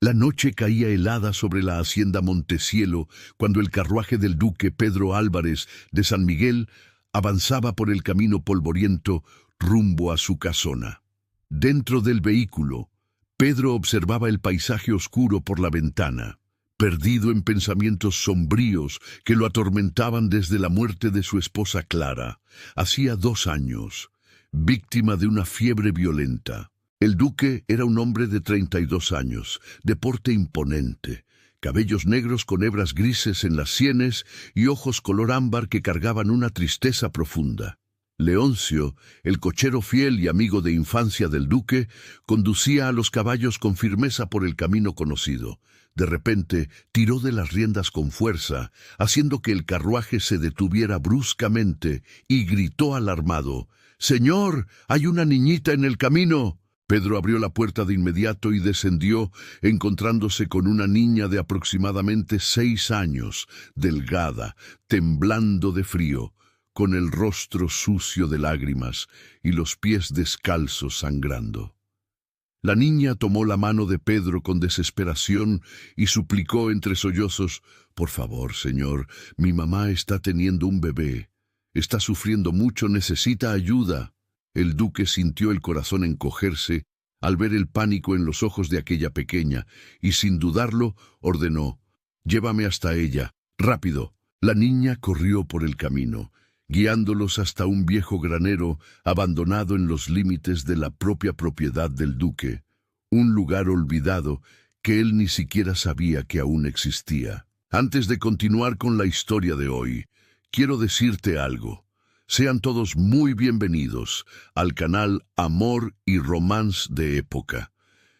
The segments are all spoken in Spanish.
La noche caía helada sobre la hacienda Montecielo cuando el carruaje del duque Pedro Álvarez de San Miguel avanzaba por el camino polvoriento rumbo a su casona. Dentro del vehículo, Pedro observaba el paisaje oscuro por la ventana, perdido en pensamientos sombríos que lo atormentaban desde la muerte de su esposa Clara, hacía 2 años, víctima de una fiebre violenta. El duque era un hombre de 32 años, de porte imponente, cabellos negros con hebras grises en las sienes y ojos color ámbar que cargaban una tristeza profunda. Leoncio, el cochero fiel y amigo de infancia del duque, conducía a los caballos con firmeza por el camino conocido. De repente, tiró de las riendas con fuerza, haciendo que el carruaje se detuviera bruscamente, y gritó alarmado: «¡Señor, hay una niñita en el camino!». Pedro abrió la puerta de inmediato y descendió, encontrándose con una niña de aproximadamente 6 años, delgada, temblando de frío, con el rostro sucio de lágrimas y los pies descalzos sangrando. La niña tomó la mano de Pedro con desesperación y suplicó entre sollozos: «Por favor, señor, mi mamá está teniendo un bebé. Está sufriendo mucho, necesita ayuda». El duque sintió el corazón encogerse al ver el pánico en los ojos de aquella pequeña y, sin dudarlo, ordenó: «Llévame hasta ella, rápido». La niña corrió por el camino, guiándolos hasta un viejo granero abandonado en los límites de la propia propiedad del duque, un lugar olvidado que él ni siquiera sabía que aún existía. Antes de continuar con la historia de hoy, quiero decirte algo. Sean todos muy bienvenidos al canal Amor y Romance de Época.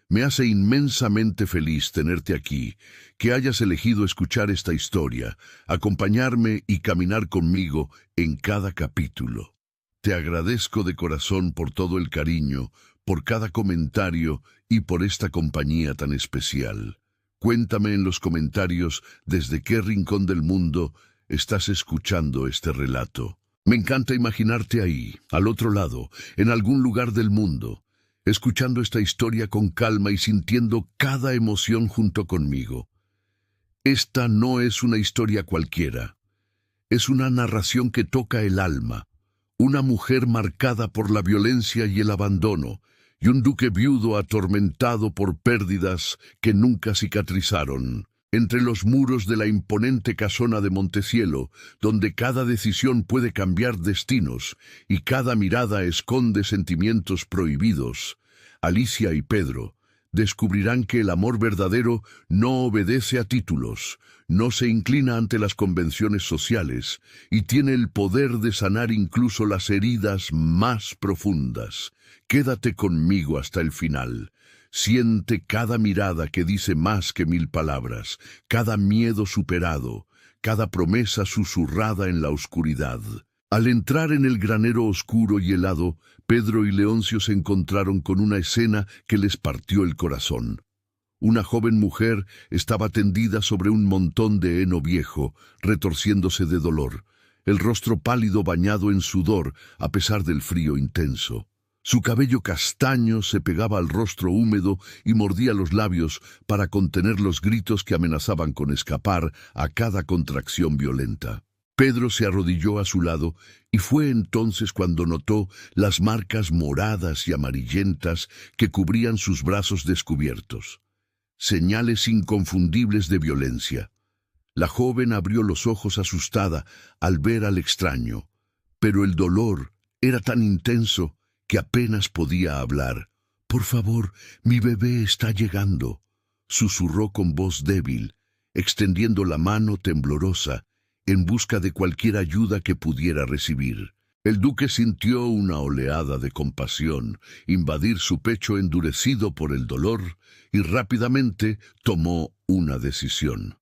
Me hace inmensamente feliz tenerte aquí, que hayas elegido escuchar esta historia, acompañarme y caminar conmigo en cada capítulo. Te agradezco de corazón por todo el cariño, por cada comentario y por esta compañía tan especial. Cuéntame en los comentarios desde qué rincón del mundo estás escuchando este relato. Me encanta imaginarte ahí, al otro lado, en algún lugar del mundo, escuchando esta historia con calma y sintiendo cada emoción junto conmigo. Esta no es una historia cualquiera. Es una narración que toca el alma. Una mujer marcada por la violencia y el abandono, y un duque viudo atormentado por pérdidas que nunca cicatrizaron. Entre los muros de la imponente casona de Montecielo, donde cada decisión puede cambiar destinos y cada mirada esconde sentimientos prohibidos, Alicia y Pedro descubrirán que el amor verdadero no obedece a títulos, no se inclina ante las convenciones sociales y tiene el poder de sanar incluso las heridas más profundas. Quédate conmigo hasta el final. Siente cada mirada que dice más que 1000 palabras, cada miedo superado, cada promesa susurrada en la oscuridad. Al entrar en el granero oscuro y helado, Pedro y Leoncio se encontraron con una escena que les partió el corazón. Una joven mujer estaba tendida sobre un montón de heno viejo, retorciéndose de dolor, el rostro pálido bañado en sudor a pesar del frío intenso. Su cabello castaño se pegaba al rostro húmedo y mordía los labios para contener los gritos que amenazaban con escapar a cada contracción violenta. Pedro se arrodilló a su lado y fue entonces cuando notó las marcas moradas y amarillentas que cubrían sus brazos descubiertos. Señales inconfundibles de violencia. La joven abrió los ojos asustada al ver al extraño, pero el dolor era tan intenso que apenas podía hablar. «Por favor, mi bebé está llegando», susurró con voz débil, extendiendo la mano temblorosa en busca de cualquier ayuda que pudiera recibir. El duque sintió una oleada de compasión invadir su pecho endurecido por el dolor y rápidamente tomó una decisión.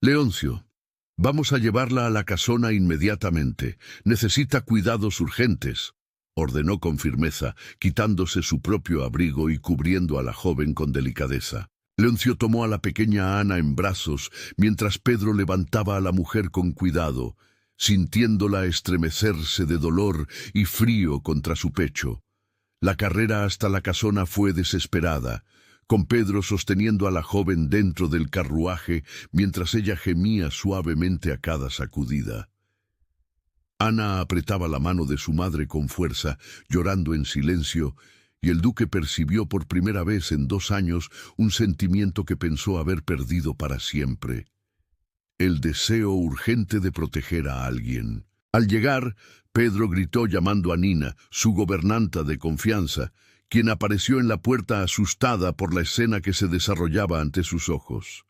«Leoncio, vamos a llevarla a la casona inmediatamente. Necesita cuidados urgentes», ordenó con firmeza, quitándose su propio abrigo y cubriendo a la joven con delicadeza. Leoncio tomó a la pequeña Ana en brazos, mientras Pedro levantaba a la mujer con cuidado, sintiéndola estremecerse de dolor y frío contra su pecho. La carrera hasta la casona fue desesperada, con Pedro sosteniendo a la joven dentro del carruaje mientras ella gemía suavemente a cada sacudida. Ana apretaba la mano de su madre con fuerza, llorando en silencio, y el duque percibió por primera vez en 2 años un sentimiento que pensó haber perdido para siempre: el deseo urgente de proteger a alguien. Al llegar, Pedro gritó llamando a Nina, su gobernanta de confianza, quien apareció en la puerta asustada por la escena que se desarrollaba ante sus ojos.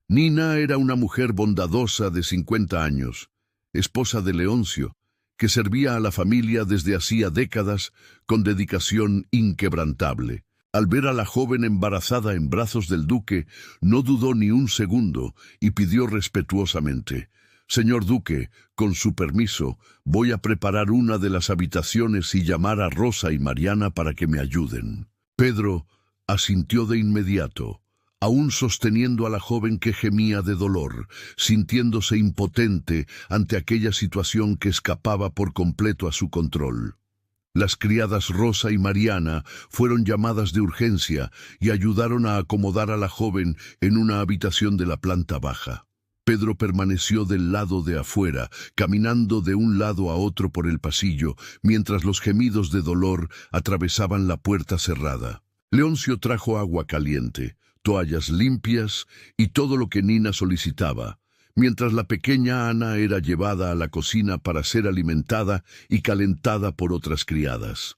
Nina era una mujer bondadosa de 50 años, esposa de Leoncio, que servía a la familia desde hacía décadas con dedicación inquebrantable. Al ver a la joven embarazada en brazos del duque, no dudó ni un segundo y pidió respetuosamente: «Señor duque, con su permiso, voy a preparar una de las habitaciones y llamar a Rosa y Mariana para que me ayuden». Pedro asintió de inmediato, aún sosteniendo a la joven que gemía de dolor, sintiéndose impotente ante aquella situación que escapaba por completo a su control. Las criadas Rosa y Mariana fueron llamadas de urgencia y ayudaron a acomodar a la joven en una habitación de la planta baja. Pedro permaneció del lado de afuera, caminando de un lado a otro por el pasillo, mientras los gemidos de dolor atravesaban la puerta cerrada. Leoncio trajo agua caliente, toallas limpias y todo lo que Nina solicitaba, mientras la pequeña Ana era llevada a la cocina para ser alimentada y calentada por otras criadas.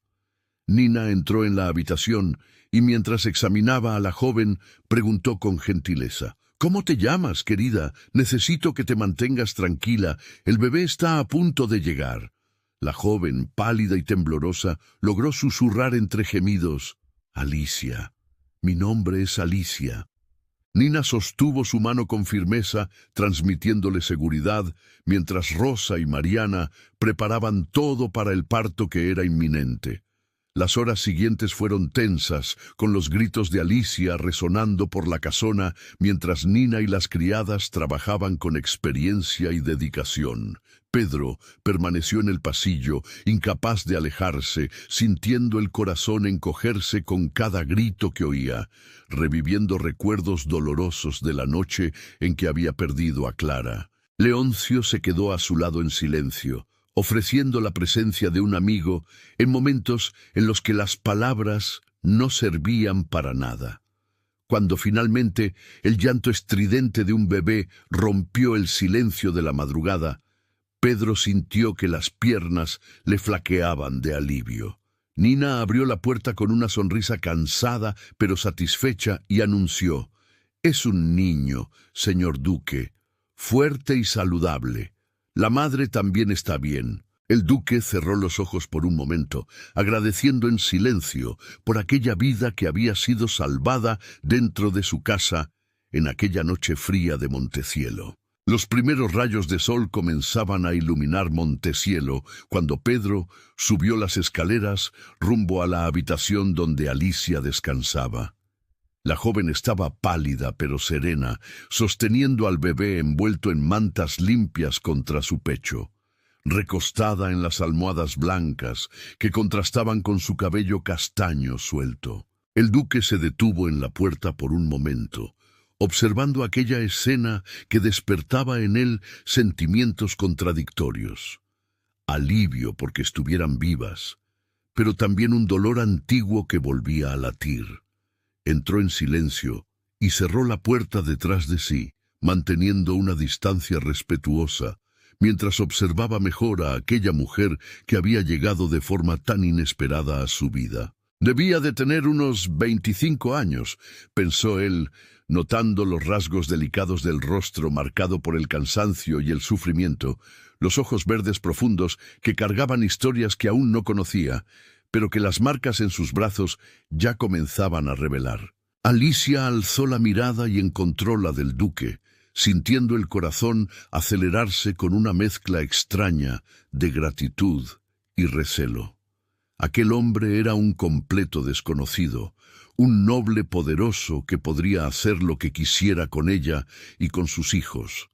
Nina entró en la habitación y mientras examinaba a la joven, preguntó con gentileza: «¿Cómo te llamas, querida? Necesito que te mantengas tranquila. El bebé está a punto de llegar». La joven, pálida y temblorosa, logró susurrar entre gemidos: «Alicia. Mi nombre es Alicia». Nina sostuvo su mano con firmeza, transmitiéndole seguridad, mientras Rosa y Mariana preparaban todo para el parto que era inminente. Las horas siguientes fueron tensas, con los gritos de Alicia resonando por la casona, mientras Nina y las criadas trabajaban con experiencia y dedicación. Pedro permaneció en el pasillo, incapaz de alejarse, sintiendo el corazón encogerse con cada grito que oía, reviviendo recuerdos dolorosos de la noche en que había perdido a Clara. Leoncio se quedó a su lado en silencio, ofreciendo la presencia de un amigo en momentos en los que las palabras no servían para nada. Cuando finalmente el llanto estridente de un bebé rompió el silencio de la madrugada, Pedro sintió que las piernas le flaqueaban de alivio. Nina abrió la puerta con una sonrisa cansada pero satisfecha y anunció: «Es un niño, señor duque, fuerte y saludable. La madre también está bien». El duque cerró los ojos por un momento, agradeciendo en silencio por aquella vida que había sido salvada dentro de su casa en aquella noche fría de Montecielo. Los primeros rayos de sol comenzaban a iluminar Montecielo cuando Pedro subió las escaleras rumbo a la habitación donde Alicia descansaba. La joven estaba pálida pero serena, sosteniendo al bebé envuelto en mantas limpias contra su pecho, recostada en las almohadas blancas que contrastaban con su cabello castaño suelto. El duque se detuvo en la puerta por un momento, observando aquella escena que despertaba en él sentimientos contradictorios: alivio porque estuvieran vivas, pero también un dolor antiguo que volvía a latir. Entró en silencio y cerró la puerta detrás de sí, manteniendo una distancia respetuosa, mientras observaba mejor a aquella mujer que había llegado de forma tan inesperada a su vida. Debía de tener unos 25 años, pensó él, notando los rasgos delicados del rostro marcado por el cansancio y el sufrimiento, los ojos verdes profundos que cargaban historias que aún no conocía, pero que las marcas en sus brazos ya comenzaban a revelar. Alicia alzó la mirada y encontró la del duque, sintiendo el corazón acelerarse con una mezcla extraña de gratitud y recelo. Aquel hombre era un completo desconocido, un noble poderoso que podría hacer lo que quisiera con ella y con sus hijos,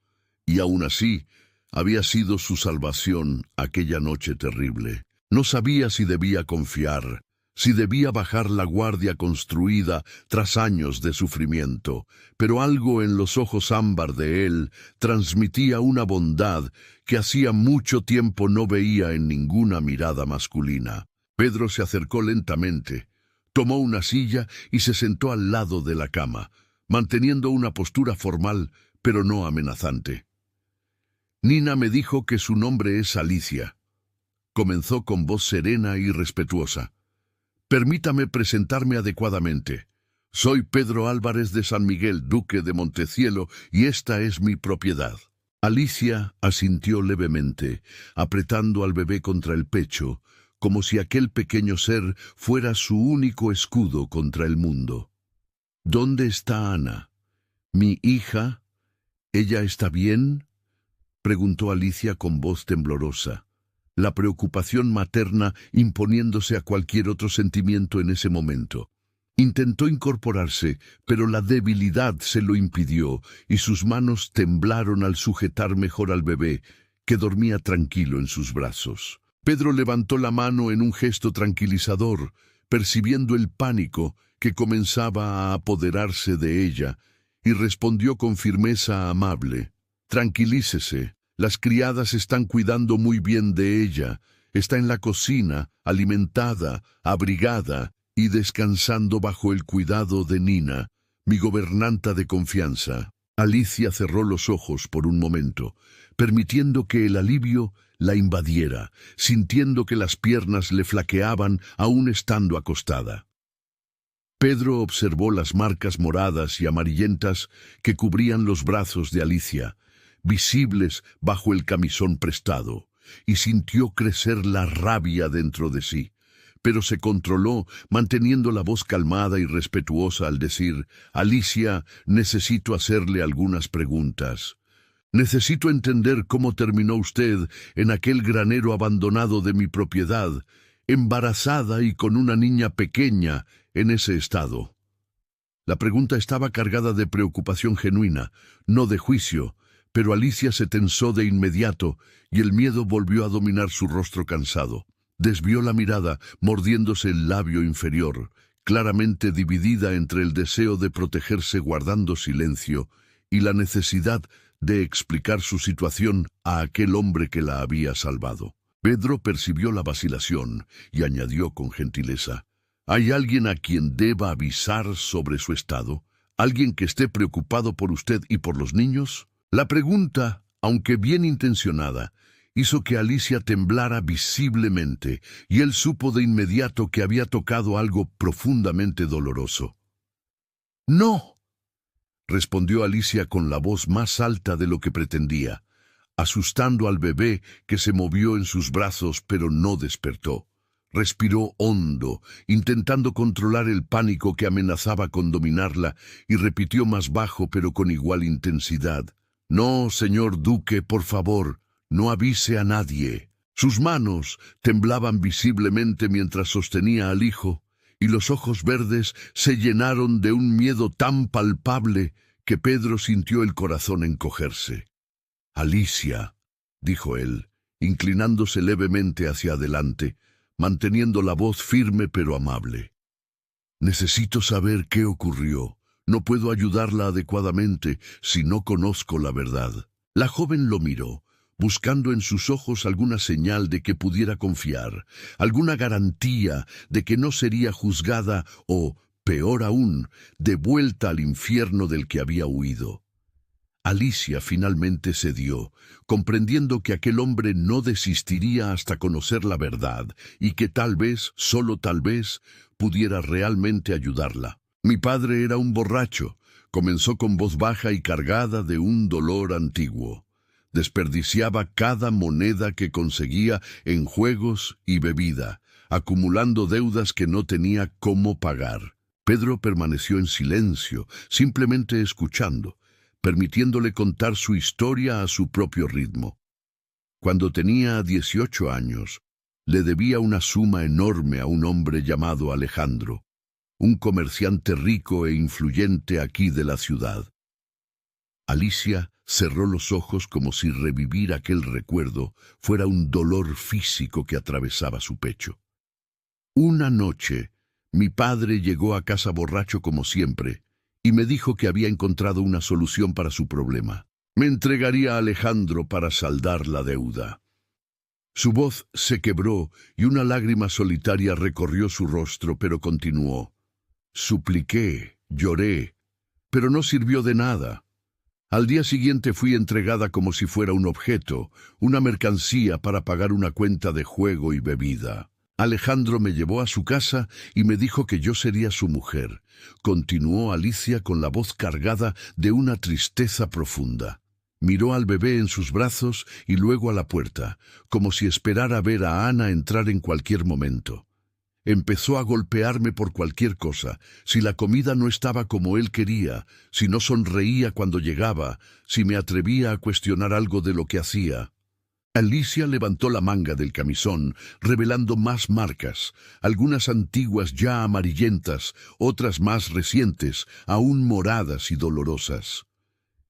y aún así había sido su salvación aquella noche terrible. No sabía si debía confiar, si debía bajar la guardia construida tras años de sufrimiento, pero algo en los ojos ámbar de él transmitía una bondad que hacía mucho tiempo no veía en ninguna mirada masculina. Pedro se acercó lentamente, tomó una silla y se sentó al lado de la cama, manteniendo una postura formal, pero no amenazante. Nina me dijo que su nombre es Alicia. Comenzó con voz serena y respetuosa. Permítame presentarme adecuadamente. Soy Pedro Álvarez de San Miguel, duque de Montecielo, y esta es mi propiedad. Alicia asintió levemente, apretando al bebé contra el pecho, como si aquel pequeño ser fuera su único escudo contra el mundo. ¿Dónde está Ana? ¿Mi hija? ¿Ella está bien?, preguntó Alicia con voz temblorosa, la preocupación materna imponiéndose a cualquier otro sentimiento en ese momento. Intentó incorporarse, pero la debilidad se lo impidió, y sus manos temblaron al sujetar mejor al bebé, que dormía tranquilo en sus brazos. Pedro levantó la mano en un gesto tranquilizador, percibiendo el pánico que comenzaba a apoderarse de ella, y respondió con firmeza amable. Tranquilícese, las criadas están cuidando muy bien de ella, está en la cocina, alimentada, abrigada y descansando bajo el cuidado de Nina, mi gobernanta de confianza. Alicia cerró los ojos por un momento, permitiendo que el alivio la invadiera, sintiendo que las piernas le flaqueaban aún estando acostada. Pedro observó las marcas moradas y amarillentas que cubrían los brazos de Alicia, visibles bajo el camisón prestado, y sintió crecer la rabia dentro de sí, pero se controló, manteniendo la voz calmada y respetuosa al decir: «Alicia, necesito hacerle algunas preguntas. Necesito entender cómo terminó usted en aquel granero abandonado de mi propiedad, embarazada y con una niña pequeña en ese estado». La pregunta estaba cargada de preocupación genuina, no de juicio, pero Alicia se tensó de inmediato y el miedo volvió a dominar su rostro cansado. Desvió la mirada, mordiéndose el labio inferior, claramente dividida entre el deseo de protegerse guardando silencio y la necesidad de explicar su situación a aquel hombre que la había salvado. Pedro percibió la vacilación y añadió con gentileza: «¿Hay alguien a quien deba avisar sobre su estado? ¿Alguien que esté preocupado por usted y por los niños?». La pregunta, aunque bien intencionada, hizo que Alicia temblara visiblemente, y él supo de inmediato que había tocado algo profundamente doloroso. «No», respondió Alicia con la voz más alta de lo que pretendía, asustando al bebé que se movió en sus brazos pero no despertó. Respiró hondo, intentando controlar el pánico que amenazaba con dominarla, y repitió más bajo pero con igual intensidad: «No, señor duque, por favor, no avise a nadie». Sus manos temblaban visiblemente mientras sostenía al hijo, y los ojos verdes se llenaron de un miedo tan palpable que Pedro sintió el corazón encogerse. «Alicia», dijo él, inclinándose levemente hacia adelante, manteniendo la voz firme pero amable. «Necesito saber qué ocurrió. No puedo ayudarla adecuadamente si no conozco la verdad». La joven lo miró, buscando en sus ojos alguna señal de que pudiera confiar, alguna garantía de que no sería juzgada o, peor aún, devuelta al infierno del que había huido. Alicia finalmente cedió, comprendiendo que aquel hombre no desistiría hasta conocer la verdad y que tal vez, solo tal vez, pudiera realmente ayudarla. «Mi padre era un borracho», comenzó con voz baja y cargada de un dolor antiguo. Desperdiciaba cada moneda que conseguía en juegos y bebida, acumulando deudas que no tenía cómo pagar. Pedro permaneció en silencio, simplemente escuchando, permitiéndole contar su historia a su propio ritmo. Cuando tenía 18 años, le debía una suma enorme a un hombre llamado Alejandro, un comerciante rico e influyente aquí de la ciudad. Alicia cerró los ojos como si revivir aquel recuerdo fuera un dolor físico que atravesaba su pecho. Una noche, mi padre llegó a casa borracho como siempre, y me dijo que había encontrado una solución para su problema. Me entregaría a Alejandro para saldar la deuda. Su voz se quebró y una lágrima solitaria recorrió su rostro, pero continuó. Supliqué, lloré, pero no sirvió de nada. Al día siguiente fui entregada como si fuera un objeto, una mercancía para pagar una cuenta de juego y bebida. Alejandro me llevó a su casa y me dijo que yo sería su mujer. Continuó Alicia con la voz cargada de una tristeza profunda. Miró al bebé en sus brazos y luego a la puerta, como si esperara ver a Ana entrar en cualquier momento. Empezó a golpearme por cualquier cosa, si la comida no estaba como él quería, si no sonreía cuando llegaba, si me atrevía a cuestionar algo de lo que hacía. Alicia levantó la manga del camisón, revelando más marcas, algunas antiguas ya amarillentas, otras más recientes, aún moradas y dolorosas.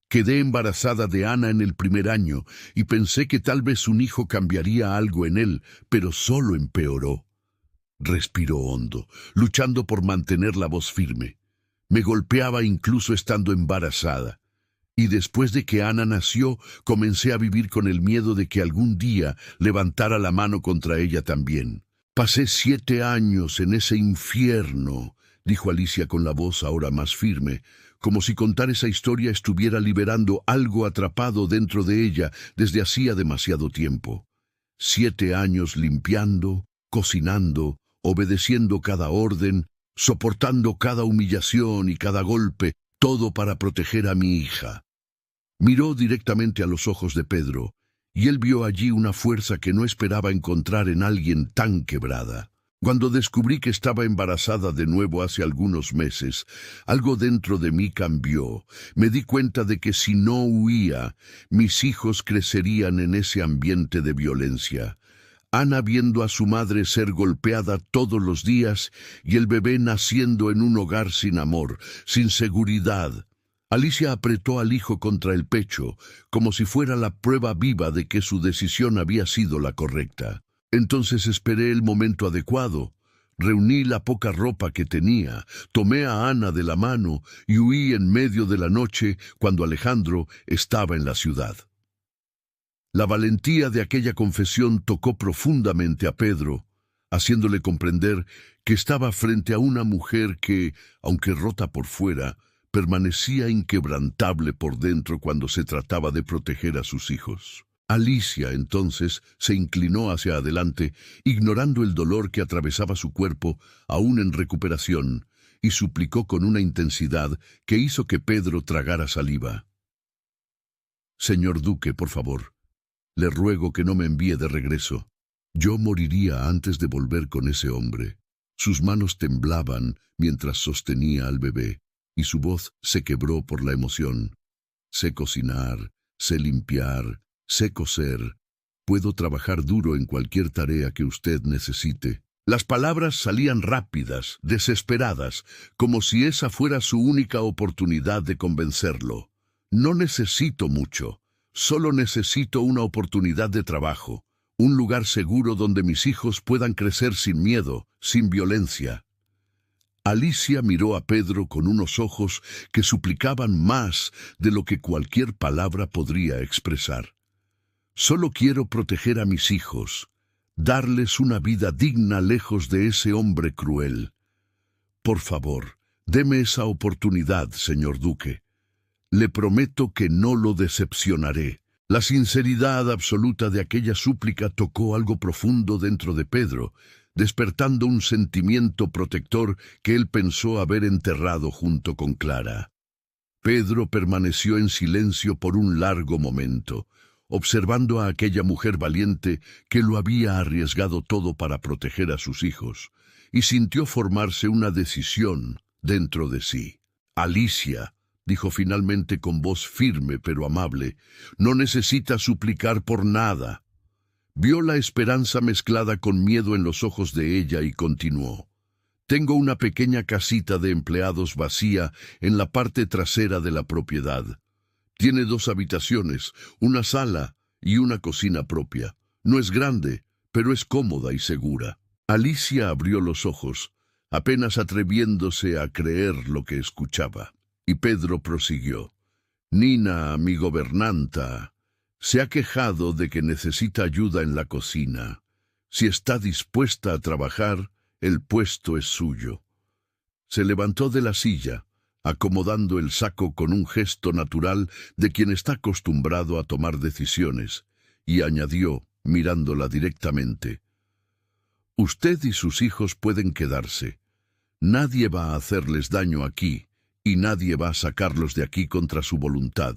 Quedé embarazada de Ana en el primer año y pensé que tal vez un hijo cambiaría algo en él, pero solo empeoró. Respiró hondo, luchando por mantener la voz firme. Me golpeaba incluso estando embarazada. Y después de que Ana nació, comencé a vivir con el miedo de que algún día levantara la mano contra ella también. Pasé 7 años en ese infierno, dijo Alicia con la voz ahora más firme, como si contar esa historia estuviera liberando algo atrapado dentro de ella desde hacía demasiado tiempo. 7 años limpiando, cocinando, obedeciendo cada orden, soportando cada humillación y cada golpe, todo para proteger a mi hija. Miró directamente a los ojos de Pedro, y él vio allí una fuerza que no esperaba encontrar en alguien tan quebrada. Cuando descubrí que estaba embarazada de nuevo hace algunos meses, algo dentro de mí cambió. Me di cuenta de que si no huía, mis hijos crecerían en ese ambiente de violencia. Ana viendo a su madre ser golpeada todos los días y el bebé naciendo en un hogar sin amor, sin seguridad. Alicia apretó al hijo contra el pecho, como si fuera la prueba viva de que su decisión había sido la correcta. Entonces esperé el momento adecuado. Reuní la poca ropa que tenía, tomé a Ana de la mano y huí en medio de la noche cuando Alejandro estaba en la ciudad. La valentía de aquella confesión tocó profundamente a Pedro, haciéndole comprender que estaba frente a una mujer que, aunque rota por fuera, permanecía inquebrantable por dentro cuando se trataba de proteger a sus hijos. Alicia, entonces, se inclinó hacia adelante, ignorando el dolor que atravesaba su cuerpo, aún en recuperación, y suplicó con una intensidad que hizo que Pedro tragara saliva. «Señor duque, por favor, le ruego que no me envíe de regreso. Yo moriría antes de volver con ese hombre». Sus manos temblaban mientras sostenía al bebé, y su voz se quebró por la emoción. «Sé cocinar, sé limpiar, sé coser. Puedo trabajar duro en cualquier tarea que usted necesite». Las palabras salían rápidas, desesperadas, como si esa fuera su única oportunidad de convencerlo. «No necesito mucho. Solo necesito una oportunidad de trabajo, un lugar seguro donde mis hijos puedan crecer sin miedo, sin violencia». Alicia miró a Pedro con unos ojos que suplicaban más de lo que cualquier palabra podría expresar. «Solo quiero proteger a mis hijos, darles una vida digna lejos de ese hombre cruel. Por favor, deme esa oportunidad, señor duque. Le prometo que no lo decepcionaré». La sinceridad absoluta de aquella súplica tocó algo profundo dentro de Pedro, despertando un sentimiento protector que él pensó haber enterrado junto con Clara. Pedro permaneció en silencio por un largo momento, observando a aquella mujer valiente que lo había arriesgado todo para proteger a sus hijos, y sintió formarse una decisión dentro de sí. «Alicia», dijo finalmente con voz firme pero amable, «no necesita suplicar por nada». Vio la esperanza mezclada con miedo en los ojos de ella y continuó. «Tengo una pequeña casita de empleados vacía en la parte trasera de la propiedad. Tiene 2 habitaciones, una sala y una cocina propia. No es grande, pero es cómoda y segura. Alicia abrió los ojos, apenas atreviéndose a creer lo que escuchaba. Y Pedro prosiguió. Nina, mi gobernanta, se ha quejado de que necesita ayuda en la cocina. Si está dispuesta a trabajar, el puesto es suyo. Se levantó de la silla, acomodando el saco con un gesto natural de quien está acostumbrado a tomar decisiones, y añadió, mirándola directamente. Usted y sus hijos pueden quedarse. Nadie va a hacerles daño aquí, y nadie va a sacarlos de aquí contra su voluntad.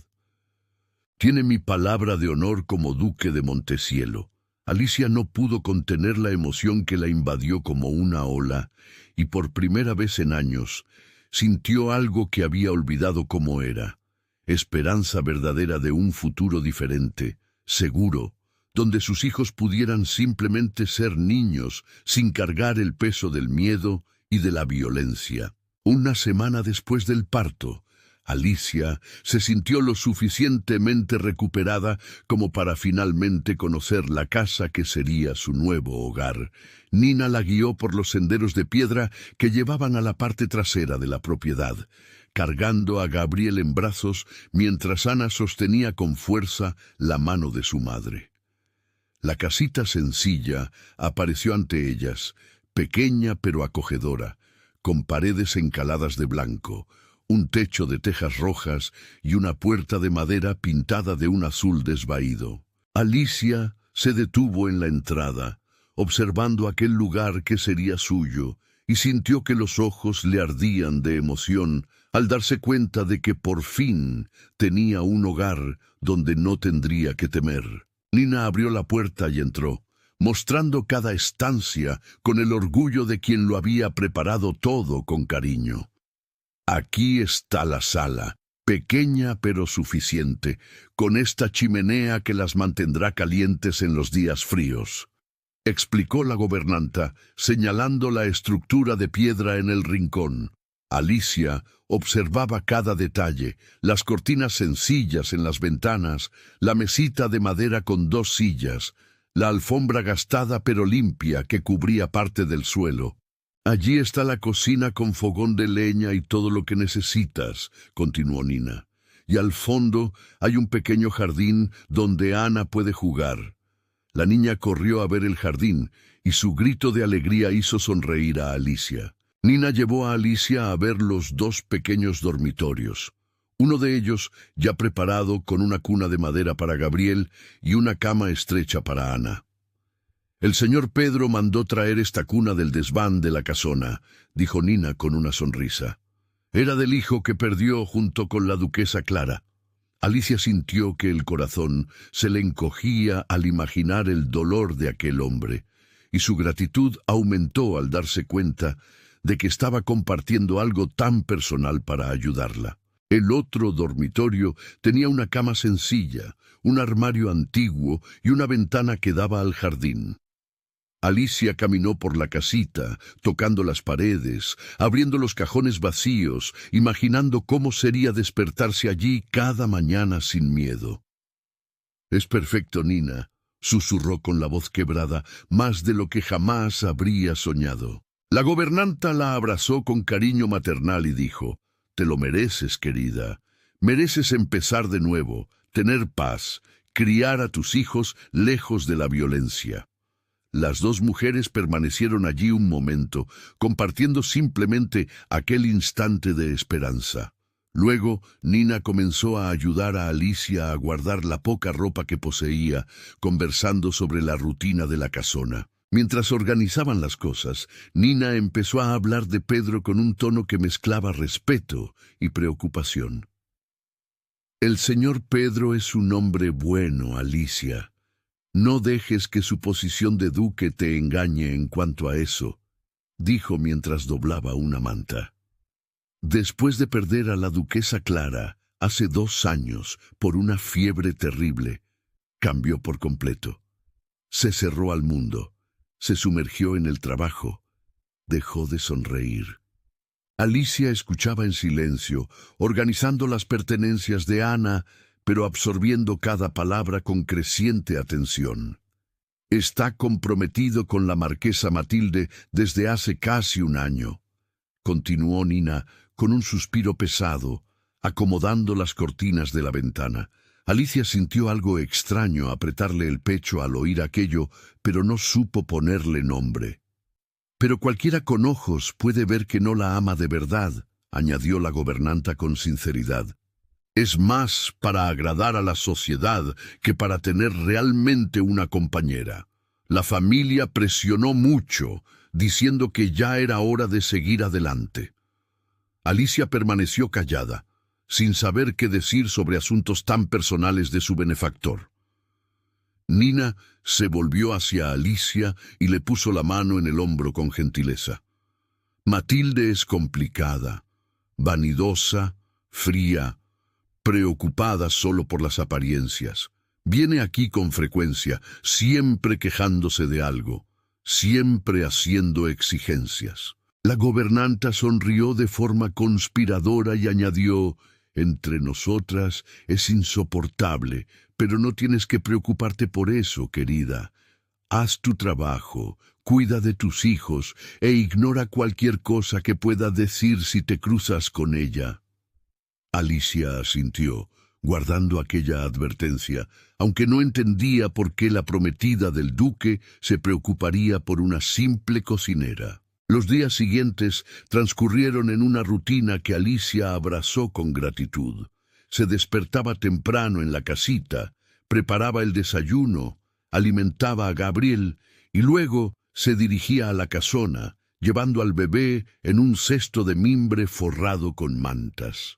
Tiene mi palabra de honor como duque de Montecielo. Alicia no pudo contener la emoción que la invadió como una ola, y por primera vez en años sintió algo que había olvidado cómo era, esperanza verdadera de un futuro diferente, seguro, donde sus hijos pudieran simplemente ser niños sin cargar el peso del miedo y de la violencia. Una semana después del parto, Alicia se sintió lo suficientemente recuperada como para finalmente conocer la casa que sería su nuevo hogar. Nina la guió por los senderos de piedra que llevaban a la parte trasera de la propiedad, cargando a Gabriel en brazos mientras Ana sostenía con fuerza la mano de su madre. La casita sencilla apareció ante ellas, pequeña pero acogedora, con paredes encaladas de blanco, un techo de tejas rojas y una puerta de madera pintada de un azul desvaído. Alicia se detuvo en la entrada, observando aquel lugar que sería suyo, y sintió que los ojos le ardían de emoción al darse cuenta de que por fin tenía un hogar donde no tendría que temer. Nina abrió la puerta y entró, mostrando cada estancia con el orgullo de quien lo había preparado todo con cariño. Aquí está la sala, pequeña pero suficiente, con esta chimenea que las mantendrá calientes en los días fríos, explicó la gobernanta, señalando la estructura de piedra en el rincón. Alicia observaba cada detalle, las cortinas sencillas en las ventanas, la mesita de madera con 2 sillas, la alfombra gastada pero limpia que cubría parte del suelo. Allí está la cocina con fogón de leña y todo lo que necesitas, continuó Nina. Y al fondo hay un pequeño jardín donde Ana puede jugar. La niña corrió a ver el jardín y su grito de alegría hizo sonreír a Alicia. Nina llevó a Alicia a ver los 2 pequeños dormitorios. Uno de ellos ya preparado con una cuna de madera para Gabriel y una cama estrecha para Ana. El señor Pedro mandó traer esta cuna del desván de la casona, dijo Nina con una sonrisa. Era del hijo que perdió junto con la duquesa Clara. Alicia sintió que el corazón se le encogía al imaginar el dolor de aquel hombre, y su gratitud aumentó al darse cuenta de que estaba compartiendo algo tan personal para ayudarla. El otro dormitorio tenía una cama sencilla, un armario antiguo y una ventana que daba al jardín. Alicia caminó por la casita, tocando las paredes, abriendo los cajones vacíos, imaginando cómo sería despertarse allí cada mañana sin miedo. «Es perfecto, Nina», susurró con la voz quebrada, más de lo que jamás habría soñado. La gobernanta la abrazó con cariño maternal y dijo, «Te lo mereces, querida. Mereces empezar de nuevo, tener paz, criar a tus hijos lejos de la violencia». Las 2 mujeres permanecieron allí un momento, compartiendo simplemente aquel instante de esperanza. Luego, Nina comenzó a ayudar a Alicia a guardar la poca ropa que poseía, conversando sobre la rutina de la casona. Mientras organizaban las cosas, Nina empezó a hablar de Pedro con un tono que mezclaba respeto y preocupación. «El señor Pedro es un hombre bueno, Alicia. No dejes que su posición de duque te engañe en cuanto a eso», dijo mientras doblaba una manta. Después de perder a la duquesa Clara, hace 2 años, por una fiebre terrible, cambió por completo. Se cerró al mundo, se sumergió en el trabajo, dejó de sonreír. Alicia escuchaba en silencio, organizando las pertenencias de Ana, pero absorbiendo cada palabra con creciente atención. Está comprometido con la marquesa Matilde desde hace casi un año, continuó Nina con un suspiro pesado, acomodando las cortinas de la ventana. Alicia sintió algo extraño apretarle el pecho al oír aquello, pero no supo ponerle nombre. Pero cualquiera con ojos puede ver que no la ama de verdad, añadió la gobernanta con sinceridad. Es más para agradar a la sociedad que para tener realmente una compañera. La familia presionó mucho, diciendo que ya era hora de seguir adelante. Alicia permaneció callada, sin saber qué decir sobre asuntos tan personales de su benefactor. Nina se volvió hacia Alicia y le puso la mano en el hombro con gentileza. Matilde es complicada, vanidosa, fría, preocupada solo por las apariencias. Viene aquí con frecuencia, siempre quejándose de algo, siempre haciendo exigencias. La gobernanta sonrió de forma conspiradora y añadió: entre nosotras es insoportable, pero no tienes que preocuparte por eso, querida. Haz tu trabajo, cuida de tus hijos e ignora cualquier cosa que pueda decir si te cruzas con ella. Alicia asintió, guardando aquella advertencia, aunque no entendía por qué la prometida del duque se preocuparía por una simple cocinera. Los días siguientes transcurrieron en una rutina que Alicia abrazó con gratitud. Se despertaba temprano en la casita, preparaba el desayuno, alimentaba a Gabriel y luego se dirigía a la casona, llevando al bebé en un cesto de mimbre forrado con mantas.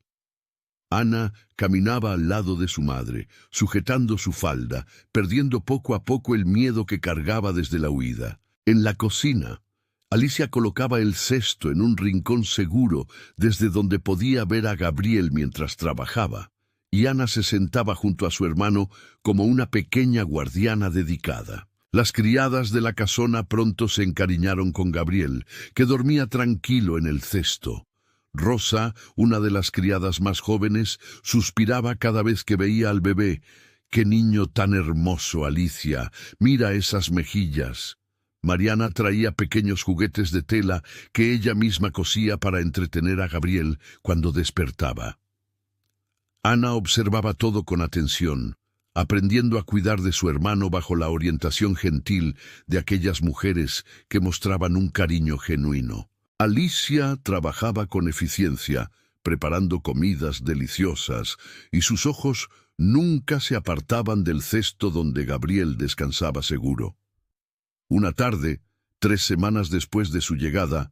Ana caminaba al lado de su madre, sujetando su falda, perdiendo poco a poco el miedo que cargaba desde la huida. En la cocina, Alicia colocaba el cesto en un rincón seguro desde donde podía ver a Gabriel mientras trabajaba, y Ana se sentaba junto a su hermano como una pequeña guardiana dedicada. Las criadas de la casona pronto se encariñaron con Gabriel, que dormía tranquilo en el cesto. Rosa, una de las criadas más jóvenes, suspiraba cada vez que veía al bebé. «¡Qué niño tan hermoso, Alicia! ¡Mira esas mejillas!». Mariana traía pequeños juguetes de tela que ella misma cosía para entretener a Gabriel cuando despertaba. Ana observaba todo con atención, aprendiendo a cuidar de su hermano bajo la orientación gentil de aquellas mujeres que mostraban un cariño genuino. Alicia trabajaba con eficiencia, preparando comidas deliciosas, y sus ojos nunca se apartaban del cesto donde Gabriel descansaba seguro. Una tarde, 3 semanas después de su llegada,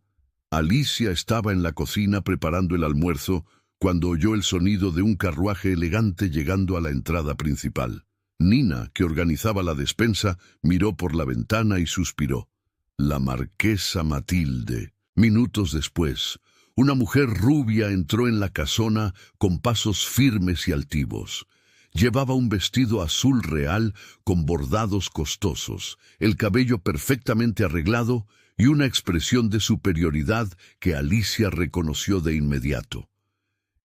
Alicia estaba en la cocina preparando el almuerzo cuando oyó el sonido de un carruaje elegante llegando a la entrada principal. Nina, que organizaba la despensa, miró por la ventana y suspiró. La marquesa Matilde. Minutos después, una mujer rubia entró en la casona con pasos firmes y altivos. Llevaba un vestido azul real con bordados costosos, el cabello perfectamente arreglado y una expresión de superioridad que Alicia reconoció de inmediato.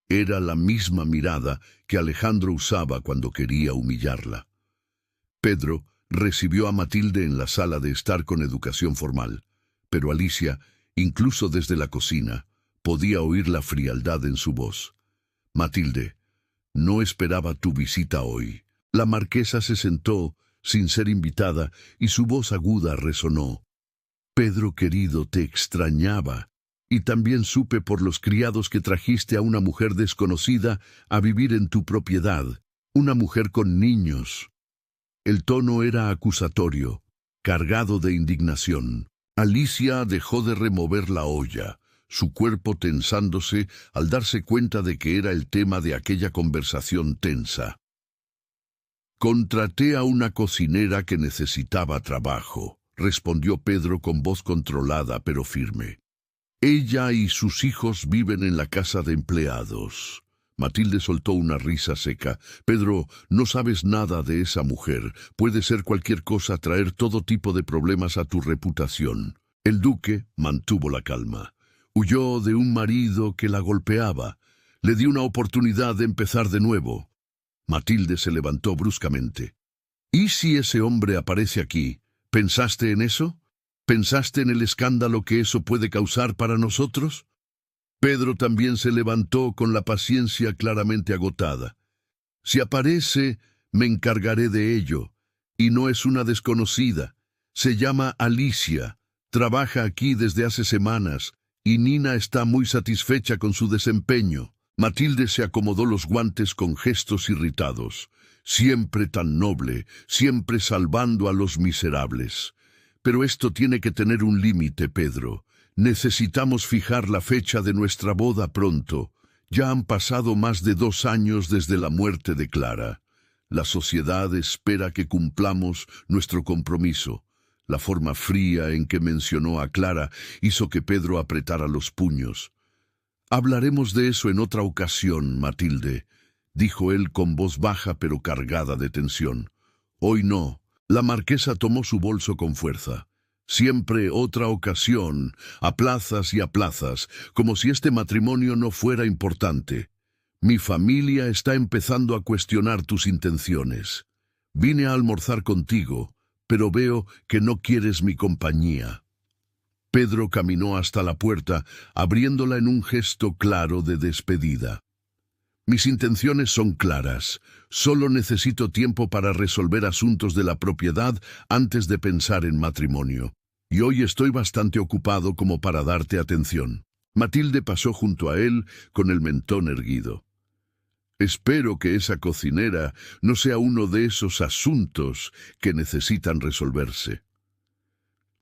Era la misma mirada que Alejandro usaba cuando quería humillarla. Pedro recibió a Matilde en la sala de estar con educación formal, pero Alicia, incluso desde la cocina, podía oír la frialdad en su voz. «Matilde, no esperaba tu visita hoy». La marquesa se sentó, sin ser invitada, y su voz aguda resonó. «Pedro querido, te extrañaba, y también supe por los criados que trajiste a una mujer desconocida a vivir en tu propiedad, una mujer con niños». El tono era acusatorio, cargado de indignación. Alicia dejó de remover la olla, su cuerpo tensándose al darse cuenta de que era el tema de aquella conversación tensa. «Contraté a una cocinera que necesitaba trabajo», respondió Pedro con voz controlada pero firme. «Ella y sus hijos viven en la casa de empleados». Matilde soltó una risa seca. «Pedro, no sabes nada de esa mujer. Puede ser cualquier cosa, traer todo tipo de problemas a tu reputación». El duque mantuvo la calma. «Huyó de un marido que la golpeaba. Le di una oportunidad de empezar de nuevo». Matilde se levantó bruscamente. «¿Y si ese hombre aparece aquí? ¿Pensaste en eso? ¿Pensaste en el escándalo que eso puede causar para nosotros? Pedro también se levantó con la paciencia claramente agotada. Si aparece, me encargaré de ello. Y no es una desconocida. Se llama Alicia. Trabaja aquí desde hace semanas. Y Nina está muy satisfecha con su desempeño. Matilde se acomodó los guantes con gestos irritados. Siempre tan noble, siempre salvando a los miserables. Pero esto tiene que tener un límite, Pedro. Necesitamos fijar la fecha de nuestra boda pronto. Ya han pasado más de 2 años desde la muerte de Clara. La sociedad espera que cumplamos nuestro compromiso. La forma fría en que mencionó a Clara hizo que Pedro apretara los puños. «Hablaremos de eso en otra ocasión, Matilde», dijo él con voz baja pero cargada de tensión. «Hoy no». La marquesa tomó su bolso con fuerza. «Siempre otra ocasión, aplazas y aplazas, como si este matrimonio no fuera importante. Mi familia está empezando a cuestionar tus intenciones. Vine a almorzar contigo, pero veo que no quieres mi compañía». Pedro caminó hasta la puerta, abriéndola en un gesto claro de despedida. «Mis intenciones son claras. Solo necesito tiempo para resolver asuntos de la propiedad antes de pensar en matrimonio. Y hoy estoy bastante ocupado como para darte atención». Matilde pasó junto a él con el mentón erguido. «Espero que esa cocinera no sea uno de esos asuntos que necesitan resolverse».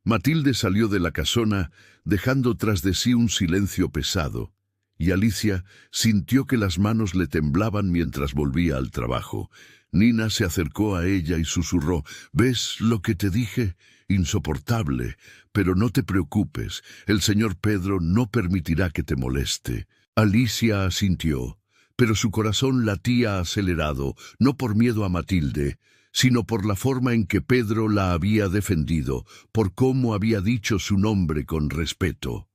Matilde salió de la casona, dejando tras de sí un silencio pesado, y Alicia sintió que las manos le temblaban mientras volvía al trabajo. Nina se acercó a ella y susurró: «¿Ves lo que te dije? Insoportable, pero no te preocupes, el señor Pedro no permitirá que te moleste». Alicia asintió, pero su corazón latía acelerado, no por miedo a Matilde, sino por la forma en que Pedro la había defendido, por cómo había dicho su nombre con respeto.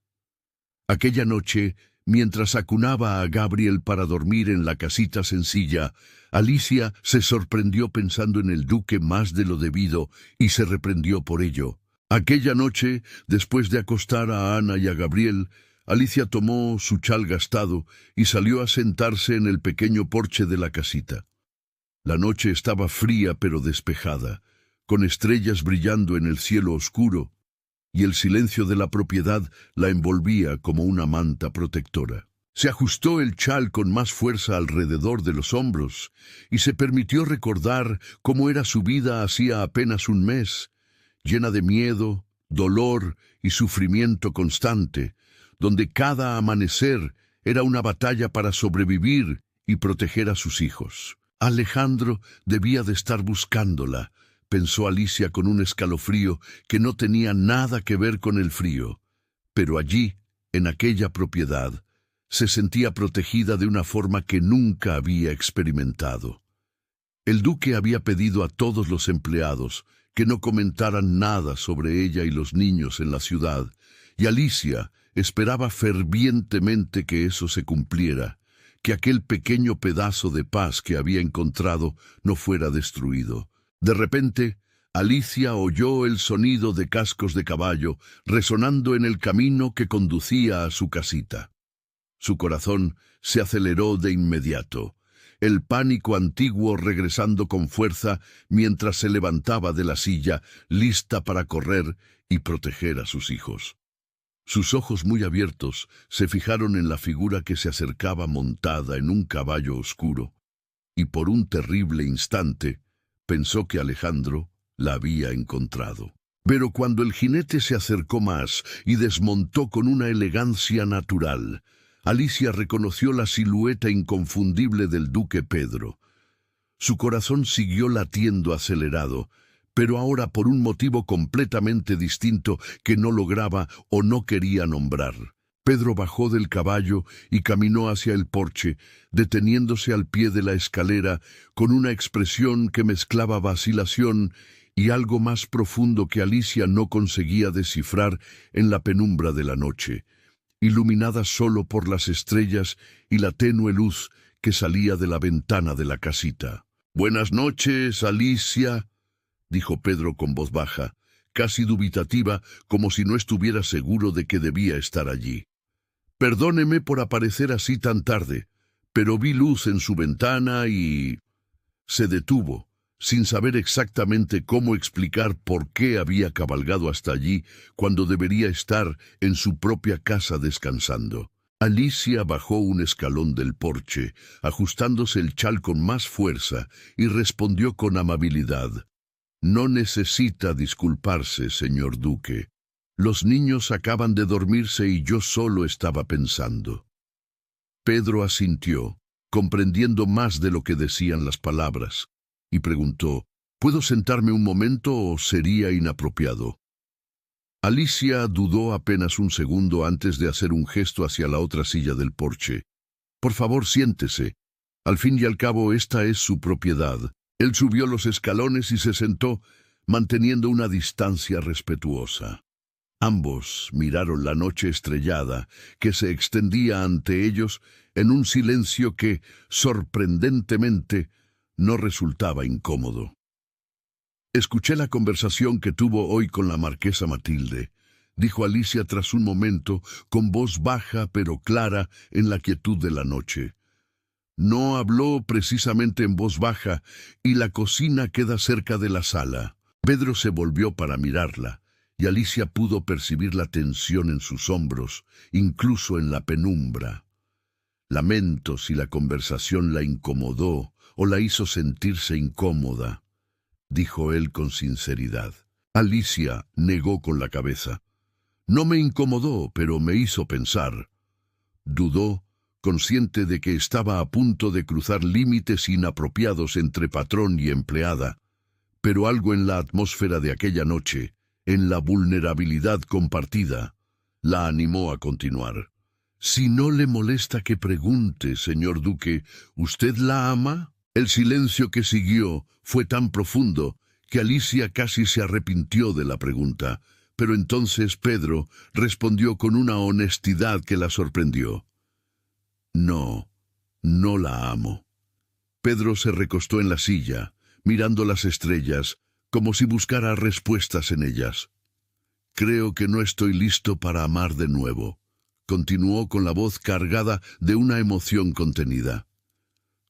Aquella noche, mientras acunaba a Gabriel para dormir en la casita sencilla, Alicia se sorprendió pensando en el duque más de lo debido y se reprendió por ello. Aquella noche, después de acostar a Ana y a Gabriel, Alicia tomó su chal gastado y salió a sentarse en el pequeño porche de la casita. La noche estaba fría pero despejada, con estrellas brillando en el cielo oscuro, y el silencio de la propiedad la envolvía como una manta protectora. Se ajustó el chal con más fuerza alrededor de los hombros y se permitió recordar cómo era su vida hacía apenas un mes, llena de miedo, dolor y sufrimiento constante, donde cada amanecer era una batalla para sobrevivir y proteger a sus hijos. Alejandro debía de estar buscándola, pensó Alicia con un escalofrío que no tenía nada que ver con el frío. Pero allí, en aquella propiedad, se sentía protegida de una forma que nunca había experimentado. El duque había pedido a todos los empleados que no comentaran nada sobre ella y los niños en la ciudad, y Alicia esperaba fervientemente que eso se cumpliera, que aquel pequeño pedazo de paz que había encontrado no fuera destruido. De repente, Alicia oyó el sonido de cascos de caballo resonando en el camino que conducía a su casita. Su corazón se aceleró de inmediato, el pánico antiguo regresando con fuerza mientras se levantaba de la silla, lista para correr y proteger a sus hijos. Sus ojos muy abiertos se fijaron en la figura que se acercaba montada en un caballo oscuro, y por un terrible instante pensó que Alejandro la había encontrado. Pero cuando el jinete se acercó más y desmontó con una elegancia natural, Alicia reconoció la silueta inconfundible del duque Pedro. Su corazón siguió latiendo acelerado, pero ahora por un motivo completamente distinto que no lograba o no quería nombrar. Pedro bajó del caballo y caminó hacia el porche, deteniéndose al pie de la escalera con una expresión que mezclaba vacilación y algo más profundo que Alicia no conseguía descifrar en la penumbra de la noche, iluminada solo por las estrellas y la tenue luz que salía de la ventana de la casita. «Buenas noches, Alicia», dijo Pedro con voz baja, casi dubitativa, como si no estuviera seguro de que debía estar allí. «Perdóneme por aparecer así tan tarde, pero vi luz en su ventana y...» Se detuvo, sin saber exactamente cómo explicar por qué había cabalgado hasta allí cuando debería estar en su propia casa descansando. Alicia bajó un escalón del porche, ajustándose el chal con más fuerza, y respondió con amabilidad: «No necesita disculparse, señor duque. Los niños acaban de dormirse y yo solo estaba pensando». Pedro asintió, comprendiendo más de lo que decían las palabras, y preguntó: «¿Puedo sentarme un momento o sería inapropiado?». Alicia dudó apenas un segundo antes de hacer un gesto hacia la otra silla del porche. «Por favor, siéntese. Al fin y al cabo, esta es su propiedad». Él subió los escalones y se sentó, manteniendo una distancia respetuosa. Ambos miraron la noche estrellada que se extendía ante ellos en un silencio que, sorprendentemente, no resultaba incómodo. «Escuché la conversación que tuvo hoy con la marquesa Matilde», dijo Alicia tras un momento, con voz baja pero clara en la quietud de la noche. «No habló precisamente en voz baja, y la cocina queda cerca de la sala». Pedro se volvió para mirarla, y Alicia pudo percibir la tensión en sus hombros, incluso en la penumbra. Lamento si la conversación la incomodó o la hizo sentirse incómoda, dijo él con sinceridad. Alicia negó con la cabeza. «No me incomodó, pero me hizo pensar». Dudó, consciente de que estaba a punto de cruzar límites inapropiados entre patrón y empleada, pero algo en la atmósfera de aquella noche, en la vulnerabilidad compartida, la animó a continuar. «Si no le molesta que pregunte, señor duque, ¿usted la ama?». El silencio que siguió fue tan profundo que Alicia casi se arrepintió de la pregunta, pero entonces Pedro respondió con una honestidad que la sorprendió. «No, no la amo». Pedro se recostó en la silla, mirando las estrellas, como si buscara respuestas en ellas. «Creo que no estoy listo para amar de nuevo», continuó con la voz cargada de una emoción contenida.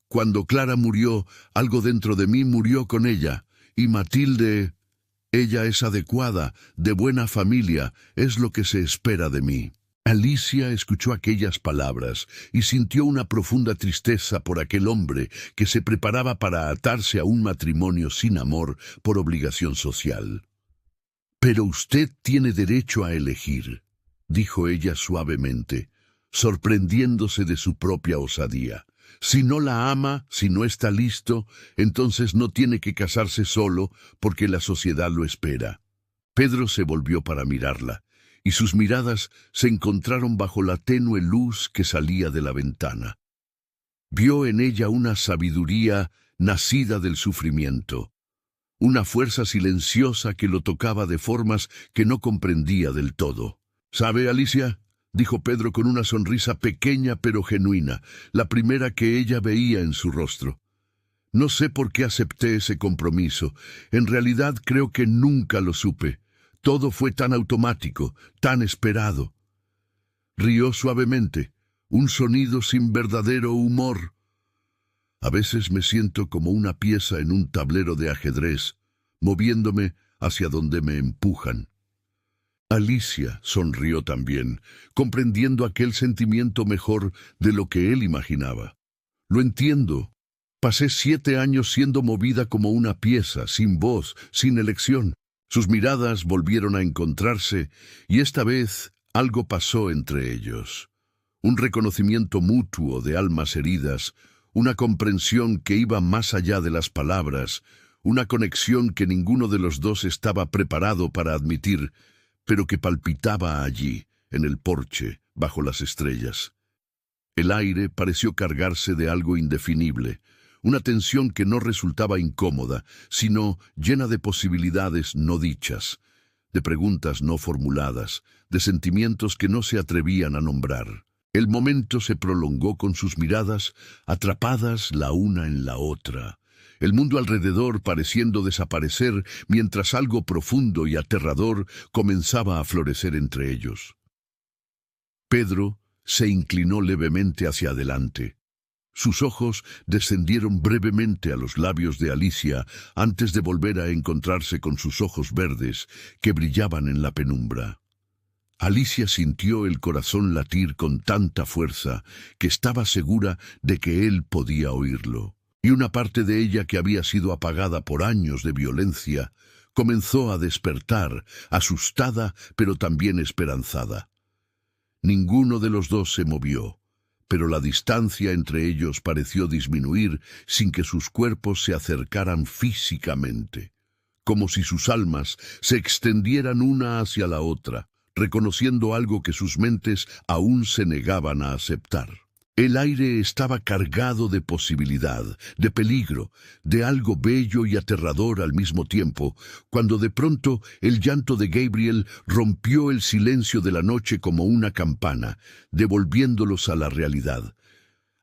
«Cuando Clara murió, algo dentro de mí murió con ella, y Matilde, ella es adecuada, de buena familia, es lo que se espera de mí». Alicia escuchó aquellas palabras y sintió una profunda tristeza por aquel hombre que se preparaba para atarse a un matrimonio sin amor por obligación social. «Pero usted tiene derecho a elegir», dijo ella suavemente, sorprendiéndose de su propia osadía. «Si no la ama, si no está listo, entonces no tiene que casarse solo porque la sociedad lo espera». Pedro se volvió para mirarla, y sus miradas se encontraron bajo la tenue luz que salía de la ventana. Vio en ella una sabiduría nacida del sufrimiento, una fuerza silenciosa que lo tocaba de formas que no comprendía del todo. «¿Sabe, Alicia?», dijo Pedro con una sonrisa pequeña pero genuina, la primera que ella veía en su rostro. «No sé por qué acepté ese compromiso. En realidad creo que nunca lo supe. Todo fue tan automático, tan esperado». Rió suavemente, un sonido sin verdadero humor. «A veces me siento como una pieza en un tablero de ajedrez, moviéndome hacia donde me empujan». Alicia sonrió también, comprendiendo aquel sentimiento mejor de lo que él imaginaba. «Lo entiendo. Pasé 7 años siendo movida como una pieza, sin voz, sin elección». Sus miradas volvieron a encontrarse, y esta vez algo pasó entre ellos. Un reconocimiento mutuo de almas heridas, una comprensión que iba más allá de las palabras, una conexión que ninguno de los dos estaba preparado para admitir, pero que palpitaba allí, en el porche, bajo las estrellas. El aire pareció cargarse de algo indefinible, una tensión que no resultaba incómoda, sino llena de posibilidades no dichas, de preguntas no formuladas, de sentimientos que no se atrevían a nombrar. El momento se prolongó con sus miradas atrapadas la una en la otra, el mundo alrededor pareciendo desaparecer mientras algo profundo y aterrador comenzaba a florecer entre ellos. Pedro se inclinó levemente hacia adelante. Sus ojos descendieron brevemente a los labios de Alicia antes de volver a encontrarse con sus ojos verdes que brillaban en la penumbra. Alicia sintió el corazón latir con tanta fuerza que estaba segura de que él podía oírlo, y una parte de ella que había sido apagada por años de violencia comenzó a despertar, asustada pero también esperanzada. Ninguno de los dos se movió, pero la distancia entre ellos pareció disminuir sin que sus cuerpos se acercaran físicamente, como si sus almas se extendieran una hacia la otra, reconociendo algo que sus mentes aún se negaban a aceptar. El aire estaba cargado de posibilidad, de peligro, de algo bello y aterrador al mismo tiempo, cuando de pronto el llanto de Gabriel rompió el silencio de la noche como una campana, devolviéndolos a la realidad.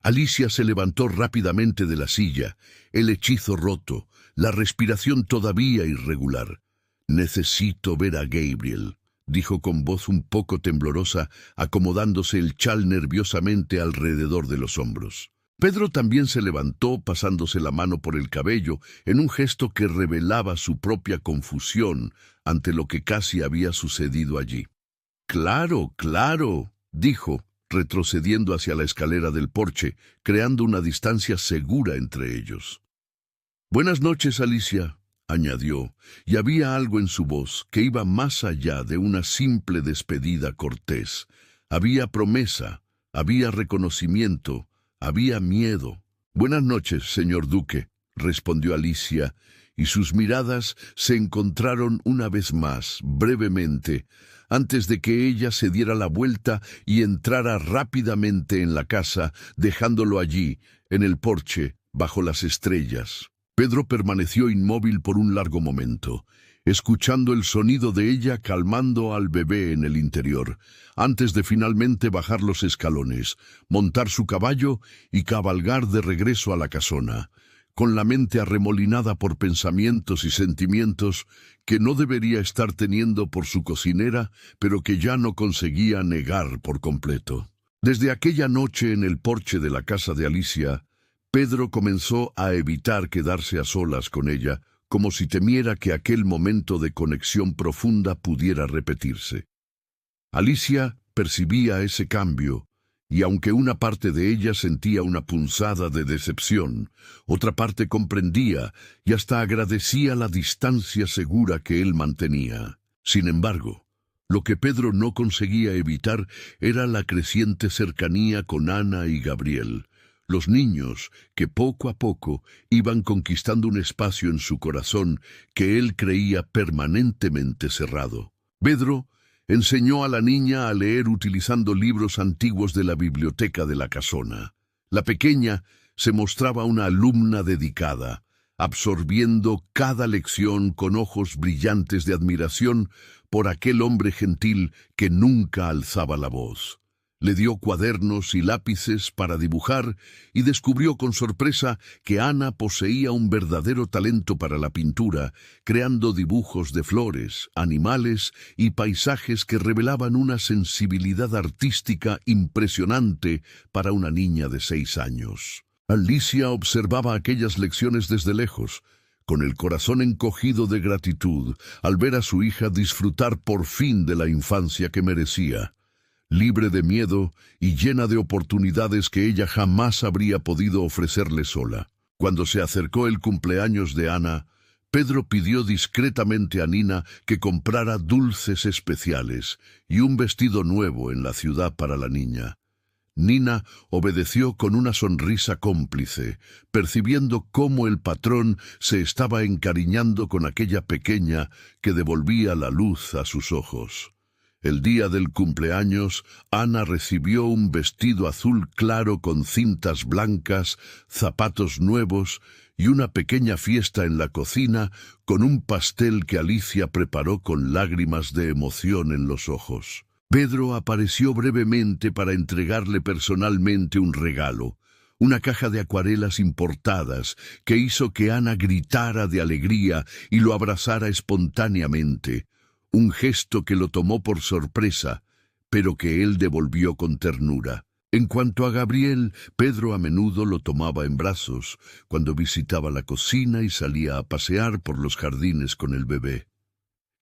Alicia se levantó rápidamente de la silla, el hechizo roto, la respiración todavía irregular. «Necesito ver a Gabriel», dijo con voz un poco temblorosa, acomodándose el chal nerviosamente alrededor de los hombros. Pedro también se levantó, pasándose la mano por el cabello, en un gesto que revelaba su propia confusión ante lo que casi había sucedido allí. «Claro, claro», dijo, retrocediendo hacia la escalera del porche, creando una distancia segura entre ellos. «Buenas noches, Alicia», añadió, y había algo en su voz que iba más allá de una simple despedida cortés. Había promesa, había reconocimiento, había miedo. «Buenas noches, señor duque», respondió Alicia, y sus miradas se encontraron una vez más, brevemente, antes de que ella se diera la vuelta y entrara rápidamente en la casa, dejándolo allí, en el porche, bajo las estrellas. Pedro permaneció inmóvil por un largo momento, escuchando el sonido de ella calmando al bebé en el interior, antes de finalmente bajar los escalones, montar su caballo y cabalgar de regreso a la casona, con la mente arremolinada por pensamientos y sentimientos que no debería estar teniendo por su cocinera, pero que ya no conseguía negar por completo. Desde aquella noche en el porche de la casa de Alicia, Pedro comenzó a evitar quedarse a solas con ella, como si temiera que aquel momento de conexión profunda pudiera repetirse. Alicia percibía ese cambio, y aunque una parte de ella sentía una punzada de decepción, otra parte comprendía y hasta agradecía la distancia segura que él mantenía. Sin embargo, lo que Pedro no conseguía evitar era la creciente cercanía con Ana y Gabriel, los niños que poco a poco iban conquistando un espacio en su corazón que él creía permanentemente cerrado. Pedro enseñó a la niña a leer utilizando libros antiguos de la biblioteca de la casona. La pequeña se mostraba una alumna dedicada, absorbiendo cada lección con ojos brillantes de admiración por aquel hombre gentil que nunca alzaba la voz. Le dio cuadernos y lápices para dibujar y descubrió con sorpresa que Ana poseía un verdadero talento para la pintura, creando dibujos de flores, animales y paisajes que revelaban una sensibilidad artística impresionante para una niña de 6 años. Alicia observaba aquellas lecciones desde lejos, con el corazón encogido de gratitud al ver a su hija disfrutar por fin de la infancia que merecía, libre de miedo y llena de oportunidades que ella jamás habría podido ofrecerle sola. Cuando se acercó el cumpleaños de Ana, Pedro pidió discretamente a Nina que comprara dulces especiales y un vestido nuevo en la ciudad para la niña. Nina obedeció con una sonrisa cómplice, percibiendo cómo el patrón se estaba encariñando con aquella pequeña que devolvía la luz a sus ojos. El día del cumpleaños, Ana recibió un vestido azul claro con cintas blancas, zapatos nuevos y una pequeña fiesta en la cocina con un pastel que Alicia preparó con lágrimas de emoción en los ojos. Pedro apareció brevemente para entregarle personalmente un regalo, una caja de acuarelas importadas que hizo que Ana gritara de alegría y lo abrazara espontáneamente, un gesto que lo tomó por sorpresa, pero que él devolvió con ternura. En cuanto a Gabriel, Pedro a menudo lo tomaba en brazos cuando visitaba la cocina y salía a pasear por los jardines con el bebé.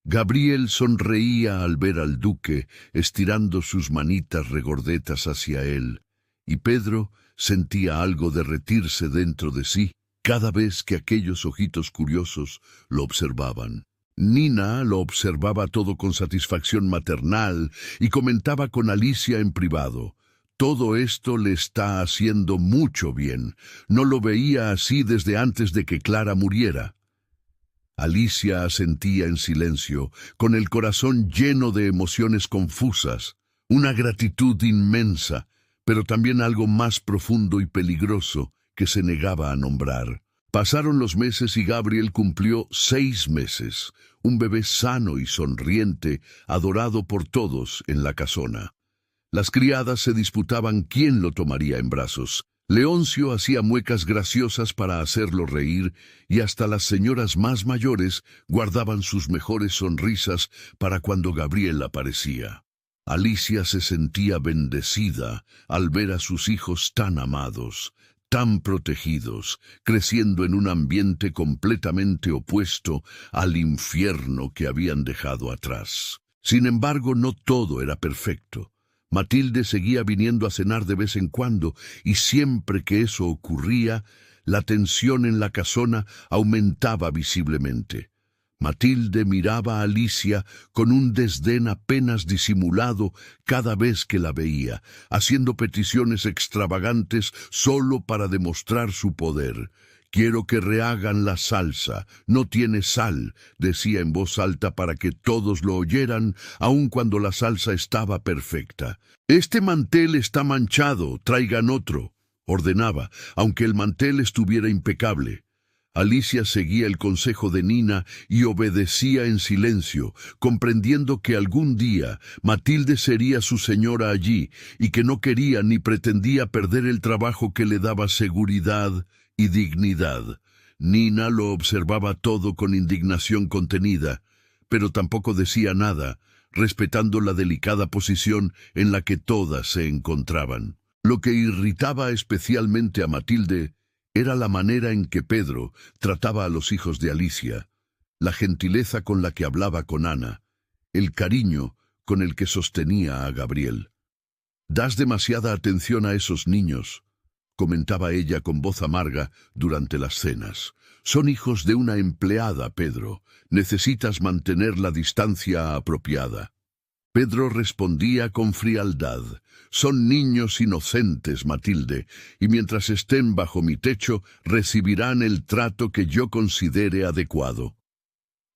Gabriel sonreía al ver al duque estirando sus manitas regordetas hacia él, y Pedro sentía algo derretirse dentro de sí cada vez que aquellos ojitos curiosos lo observaban. Nina lo observaba todo con satisfacción maternal y comentaba con Alicia en privado: «Todo esto le está haciendo mucho bien. No lo veía así desde antes de que Clara muriera». Alicia asentía en silencio, con el corazón lleno de emociones confusas, una gratitud inmensa, pero también algo más profundo y peligroso que se negaba a nombrar. Pasaron los meses y Gabriel cumplió 6 meses, un bebé sano y sonriente, adorado por todos en la casona. Las criadas se disputaban quién lo tomaría en brazos. Leoncio hacía muecas graciosas para hacerlo reír, y hasta las señoras más mayores guardaban sus mejores sonrisas para cuando Gabriel aparecía. Alicia se sentía bendecida al ver a sus hijos tan amados, tan protegidos, creciendo en un ambiente completamente opuesto al infierno que habían dejado atrás. Sin embargo, no todo era perfecto. Matilde seguía viniendo a cenar de vez en cuando, y siempre que eso ocurría, la tensión en la casona aumentaba visiblemente. Matilde miraba a Alicia con un desdén apenas disimulado cada vez que la veía, haciendo peticiones extravagantes solo para demostrar su poder. «Quiero que rehagan la salsa, no tiene sal», decía en voz alta para que todos lo oyeran, aun cuando la salsa estaba perfecta. «Este mantel está manchado, traigan otro», ordenaba, aunque el mantel estuviera impecable. Alicia seguía el consejo de Nina y obedecía en silencio, comprendiendo que algún día Matilde sería su señora allí y que no quería ni pretendía perder el trabajo que le daba seguridad y dignidad. Nina lo observaba todo con indignación contenida, pero tampoco decía nada, respetando la delicada posición en la que todas se encontraban. Lo que irritaba especialmente a Matilde era la manera en que Pedro trataba a los hijos de Alicia, la gentileza con la que hablaba con Ana, el cariño con el que sostenía a Gabriel. «Das demasiada atención a esos niños», comentaba ella con voz amarga durante las cenas. «Son hijos de una empleada, Pedro. Necesitas mantener la distancia apropiada». Pedro respondía con frialdad: «Son niños inocentes, Matilde, y mientras estén bajo mi techo recibirán el trato que yo considere adecuado».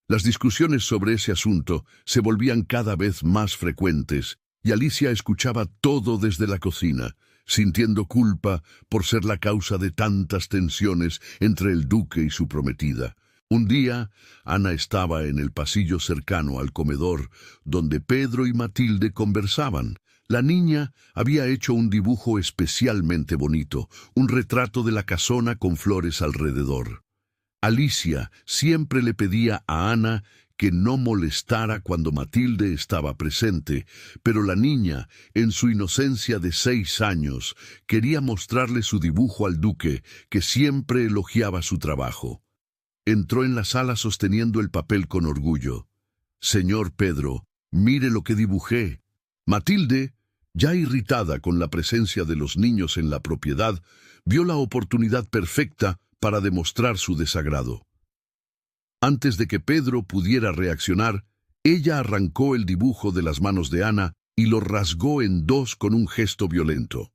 Las discusiones sobre ese asunto se volvían cada vez más frecuentes, y Alicia escuchaba todo desde la cocina, sintiendo culpa por ser la causa de tantas tensiones entre el duque y su prometida. Un día, Ana estaba en el pasillo cercano al comedor, donde Pedro y Matilde conversaban. La niña había hecho un dibujo especialmente bonito, un retrato de la casona con flores alrededor. Alicia siempre le pedía a Ana que no molestara cuando Matilde estaba presente, pero la niña, en su inocencia de 6 años, quería mostrarle su dibujo al duque, que siempre elogiaba su trabajo. Entró en la sala sosteniendo el papel con orgullo. «Señor Pedro, mire lo que dibujé». Matilde, ya irritada con la presencia de los niños en la propiedad, vio la oportunidad perfecta para demostrar su desagrado. Antes de que Pedro pudiera reaccionar, ella arrancó el dibujo de las manos de Ana y lo rasgó en 2 con un gesto violento.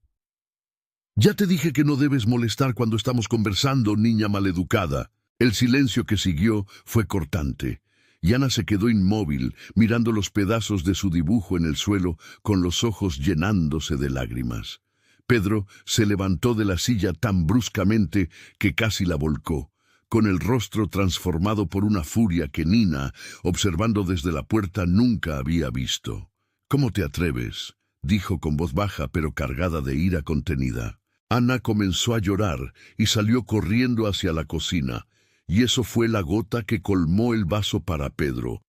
«Ya te dije que no debes molestar cuando estamos conversando, niña maleducada». El silencio que siguió fue cortante, y Ana se quedó inmóvil, mirando los pedazos de su dibujo en el suelo, con los ojos llenándose de lágrimas. Pedro se levantó de la silla tan bruscamente que casi la volcó, con el rostro transformado por una furia que Nina, observando desde la puerta, nunca había visto. «¿Cómo te atreves?», dijo con voz baja pero cargada de ira contenida. Ana comenzó a llorar y salió corriendo hacia la cocina, y eso fue la gota que colmó el vaso para Pedro.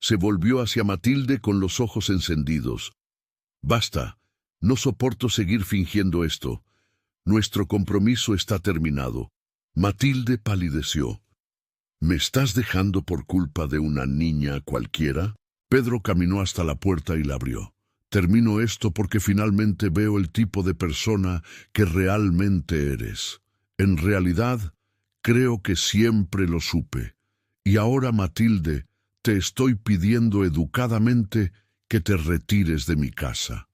Se volvió hacia Matilde con los ojos encendidos. «Basta, no soporto seguir fingiendo esto. Nuestro compromiso está terminado». Matilde palideció. «¿Me estás dejando por culpa de una niña cualquiera?» Pedro caminó hasta la puerta y la abrió. «Termino esto porque finalmente veo el tipo de persona que realmente eres. En realidad, creo que siempre lo supe. Y ahora, Matilde, te estoy pidiendo educadamente que te retires de mi casa».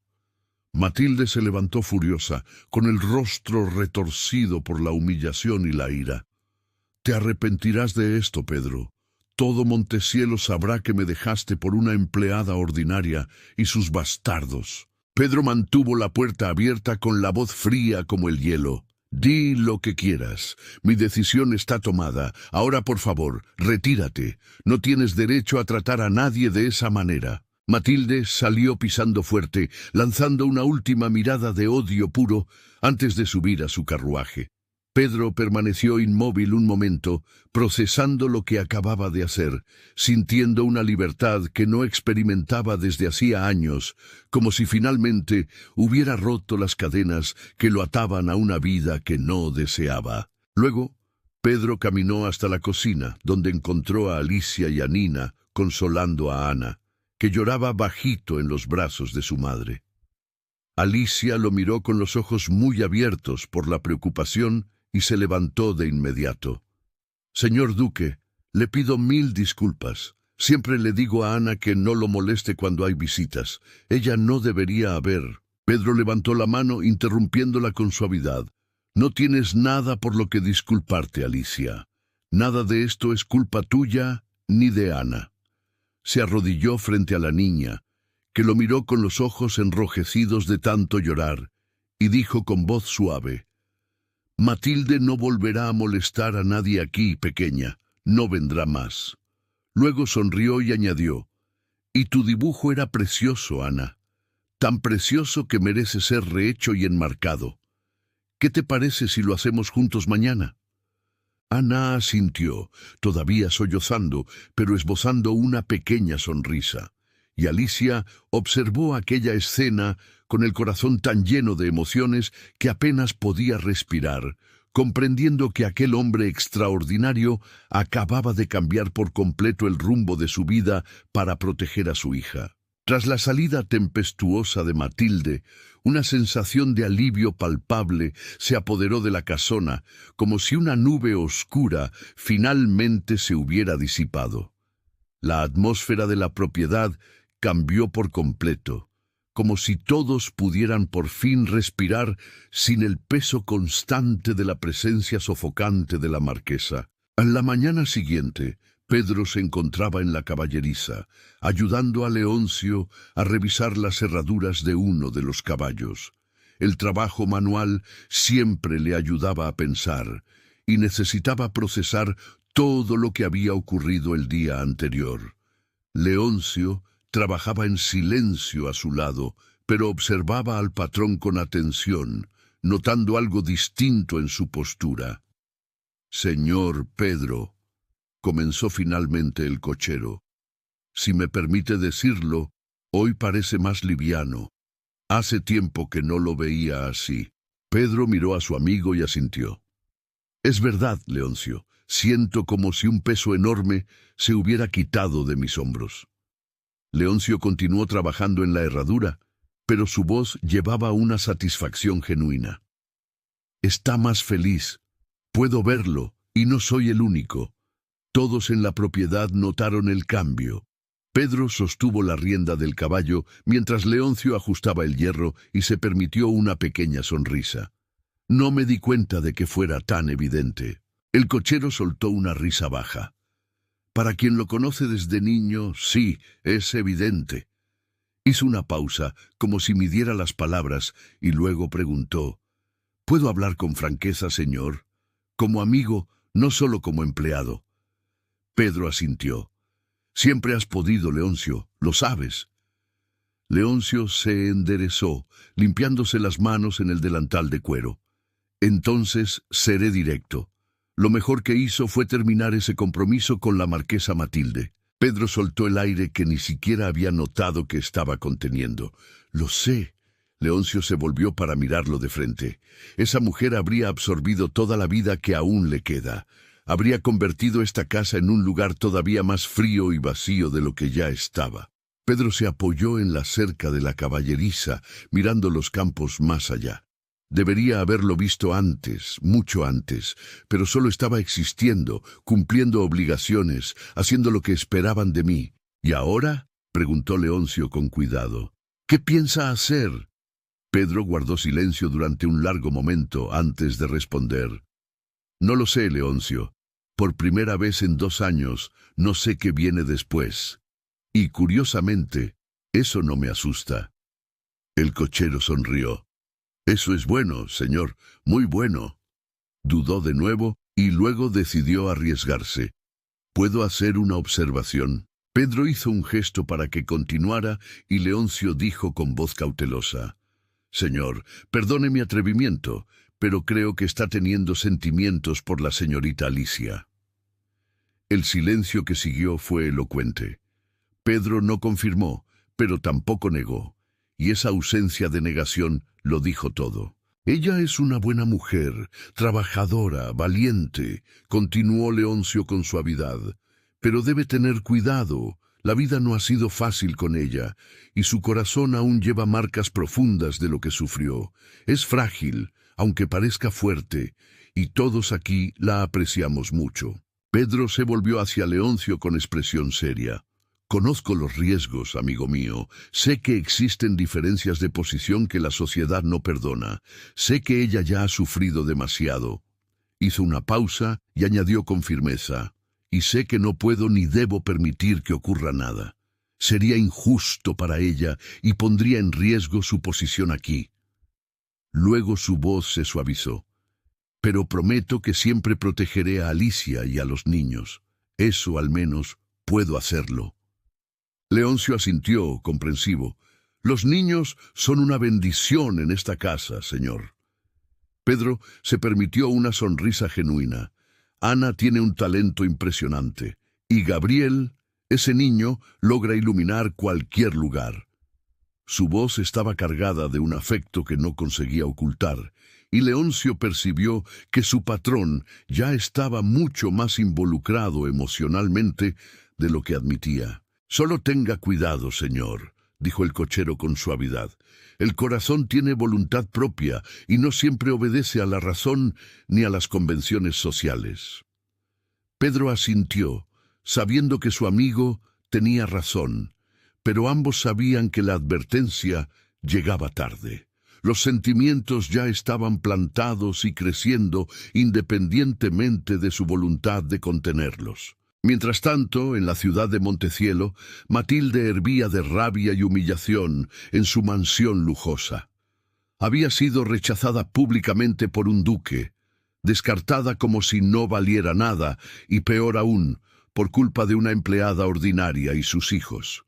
Matilde se levantó furiosa, con el rostro retorcido por la humillación y la ira. «Te arrepentirás de esto, Pedro. Todo Montecielo sabrá que me dejaste por una empleada ordinaria y sus bastardos». Pedro mantuvo la puerta abierta con la voz fría como el hielo. «Di lo que quieras. Mi decisión está tomada. Ahora, por favor, retírate. No tienes derecho a tratar a nadie de esa manera». Matilde salió pisando fuerte, lanzando una última mirada de odio puro antes de subir a su carruaje. Pedro permaneció inmóvil un momento, procesando lo que acababa de hacer, sintiendo una libertad que no experimentaba desde hacía años, como si finalmente hubiera roto las cadenas que lo ataban a una vida que no deseaba. Luego, Pedro caminó hasta la cocina, donde encontró a Alicia y a Nina consolando a Ana, que lloraba bajito en los brazos de su madre. Alicia lo miró con los ojos muy abiertos por la preocupación y se levantó de inmediato. «Señor duque, le pido 1000 disculpas. Siempre le digo a Ana que no lo moleste cuando hay visitas. Ella no debería haber». Pedro levantó la mano interrumpiéndola con suavidad. «No tienes nada por lo que disculparte, Alicia. Nada de esto es culpa tuya ni de Ana». Se arrodilló frente a la niña, que lo miró con los ojos enrojecidos de tanto llorar, y dijo con voz suave: «Matilde no volverá a molestar a nadie aquí, pequeña. No vendrá más». Luego sonrió y añadió: «Y tu dibujo era precioso, Ana. Tan precioso que merece ser rehecho y enmarcado. ¿Qué te parece si lo hacemos juntos mañana?» Ana asintió, todavía sollozando, pero esbozando una pequeña sonrisa. Y Alicia observó aquella escena con el corazón tan lleno de emociones que apenas podía respirar, comprendiendo que aquel hombre extraordinario acababa de cambiar por completo el rumbo de su vida para proteger a su hija. Tras la salida tempestuosa de Matilde, una sensación de alivio palpable se apoderó de la casona, como si una nube oscura finalmente se hubiera disipado. La atmósfera de la propiedad cambió por completo, como si todos pudieran por fin respirar sin el peso constante de la presencia sofocante de la marquesa. A la mañana siguiente, Pedro se encontraba en la caballeriza, ayudando a Leoncio a revisar las herraduras de uno de los caballos. El trabajo manual siempre le ayudaba a pensar, y necesitaba procesar todo lo que había ocurrido el día anterior. Leoncio trabajaba en silencio a su lado, pero observaba al patrón con atención, notando algo distinto en su postura. «Señor Pedro», comenzó finalmente el cochero, «si me permite decirlo, hoy parece más liviano. Hace tiempo que no lo veía así». Pedro miró a su amigo y asintió. «Es verdad, Leoncio, siento como si un peso enorme se hubiera quitado de mis hombros». Leoncio continuó trabajando en la herradura, pero su voz llevaba una satisfacción genuina. «Está más feliz. Puedo verlo, y no soy el único. Todos en la propiedad notaron el cambio». Pedro sostuvo la rienda del caballo mientras Leoncio ajustaba el hierro y se permitió una pequeña sonrisa. «No me di cuenta de que fuera tan evidente». El cochero soltó una risa baja. «Para quien lo conoce desde niño, sí, es evidente». Hizo una pausa, como si midiera las palabras, y luego preguntó: «¿Puedo hablar con franqueza, señor? Como amigo, no solo como empleado». Pedro asintió. «Siempre has podido, Leoncio, lo sabes». Leoncio se enderezó, limpiándose las manos en el delantal de cuero. Entonces seré directo. Lo mejor que hizo fue terminar ese compromiso con la marquesa Matilde. Pedro soltó el aire que ni siquiera había notado que estaba conteniendo. Lo sé. Leoncio se volvió para mirarlo de frente. Esa mujer habría absorbido toda la vida que aún le queda. Habría convertido esta casa en un lugar todavía más frío y vacío de lo que ya estaba. Pedro se apoyó en la cerca de la caballeriza, mirando los campos más allá. Debería haberlo visto antes, mucho antes, pero solo estaba existiendo, cumpliendo obligaciones, haciendo lo que esperaban de mí. ¿Y ahora?, preguntó Leoncio con cuidado. ¿Qué piensa hacer? Pedro guardó silencio durante un largo momento antes de responder. No lo sé, Leoncio. Por primera vez en 2 años, no sé qué viene después. Y curiosamente, eso no me asusta. El cochero sonrió. Eso es bueno, señor, muy bueno. Dudó de nuevo y luego decidió arriesgarse. ¿Puedo hacer una observación? Pedro hizo un gesto para que continuara y Leoncio dijo con voz cautelosa. Señor, perdone mi atrevimiento, pero creo que está teniendo sentimientos por la señorita Alicia. El silencio que siguió fue elocuente. Pedro no confirmó, pero tampoco negó, y esa ausencia de negación lo dijo todo. Ella es una buena mujer, trabajadora, valiente, continuó Leoncio con suavidad, pero debe tener cuidado. La vida no ha sido fácil con ella, y su corazón aún lleva marcas profundas de lo que sufrió. Es frágil, aunque parezca fuerte, y todos aquí la apreciamos mucho. Pedro se volvió hacia Leoncio con expresión seria. Conozco los riesgos, amigo mío. Sé que existen diferencias de posición que la sociedad no perdona. Sé que ella ya ha sufrido demasiado. Hizo una pausa y añadió con firmeza. Y sé que no puedo ni debo permitir que ocurra nada. Sería injusto para ella y pondría en riesgo su posición aquí. Luego su voz se suavizó. Pero prometo que siempre protegeré a Alicia y a los niños. Eso, al menos, puedo hacerlo. Leoncio asintió, comprensivo. Los niños son una bendición en esta casa, señor. Pedro se permitió una sonrisa genuina. Ana tiene un talento impresionante, y Gabriel, ese niño, logra iluminar cualquier lugar. Su voz estaba cargada de un afecto que no conseguía ocultar, y Leoncio percibió que su patrón ya estaba mucho más involucrado emocionalmente de lo que admitía. Solo tenga cuidado, señor, dijo el cochero con suavidad. El corazón tiene voluntad propia y no siempre obedece a la razón ni a las convenciones sociales. Pedro asintió, sabiendo que su amigo tenía razón, pero ambos sabían que la advertencia llegaba tarde. Los sentimientos ya estaban plantados y creciendo independientemente de su voluntad de contenerlos. Mientras tanto, en la ciudad de Montecielo, Matilde hervía de rabia y humillación en su mansión lujosa. Había sido rechazada públicamente por un duque, descartada como si no valiera nada, y peor aún, por culpa de una empleada ordinaria y sus hijos.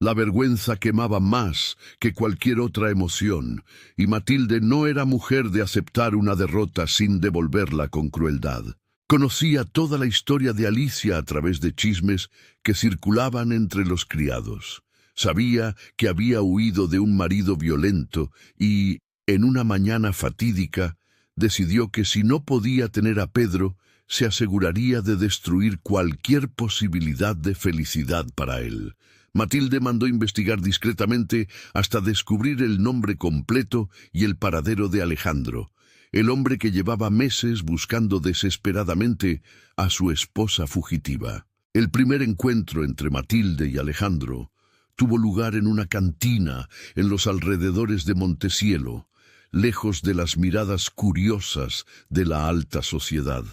La vergüenza quemaba más que cualquier otra emoción, y Matilde no era mujer de aceptar una derrota sin devolverla con crueldad. Conocía toda la historia de Alicia a través de chismes que circulaban entre los criados. Sabía que había huido de un marido violento y, en una mañana fatídica, decidió que si no podía tener a Pedro, se aseguraría de destruir cualquier posibilidad de felicidad para él. Matilde mandó investigar discretamente hasta descubrir el nombre completo y el paradero de Alejandro, el hombre que llevaba meses buscando desesperadamente a su esposa fugitiva. El primer encuentro entre Matilde y Alejandro tuvo lugar en una cantina en los alrededores de Montecielo, lejos de las miradas curiosas de la alta sociedad.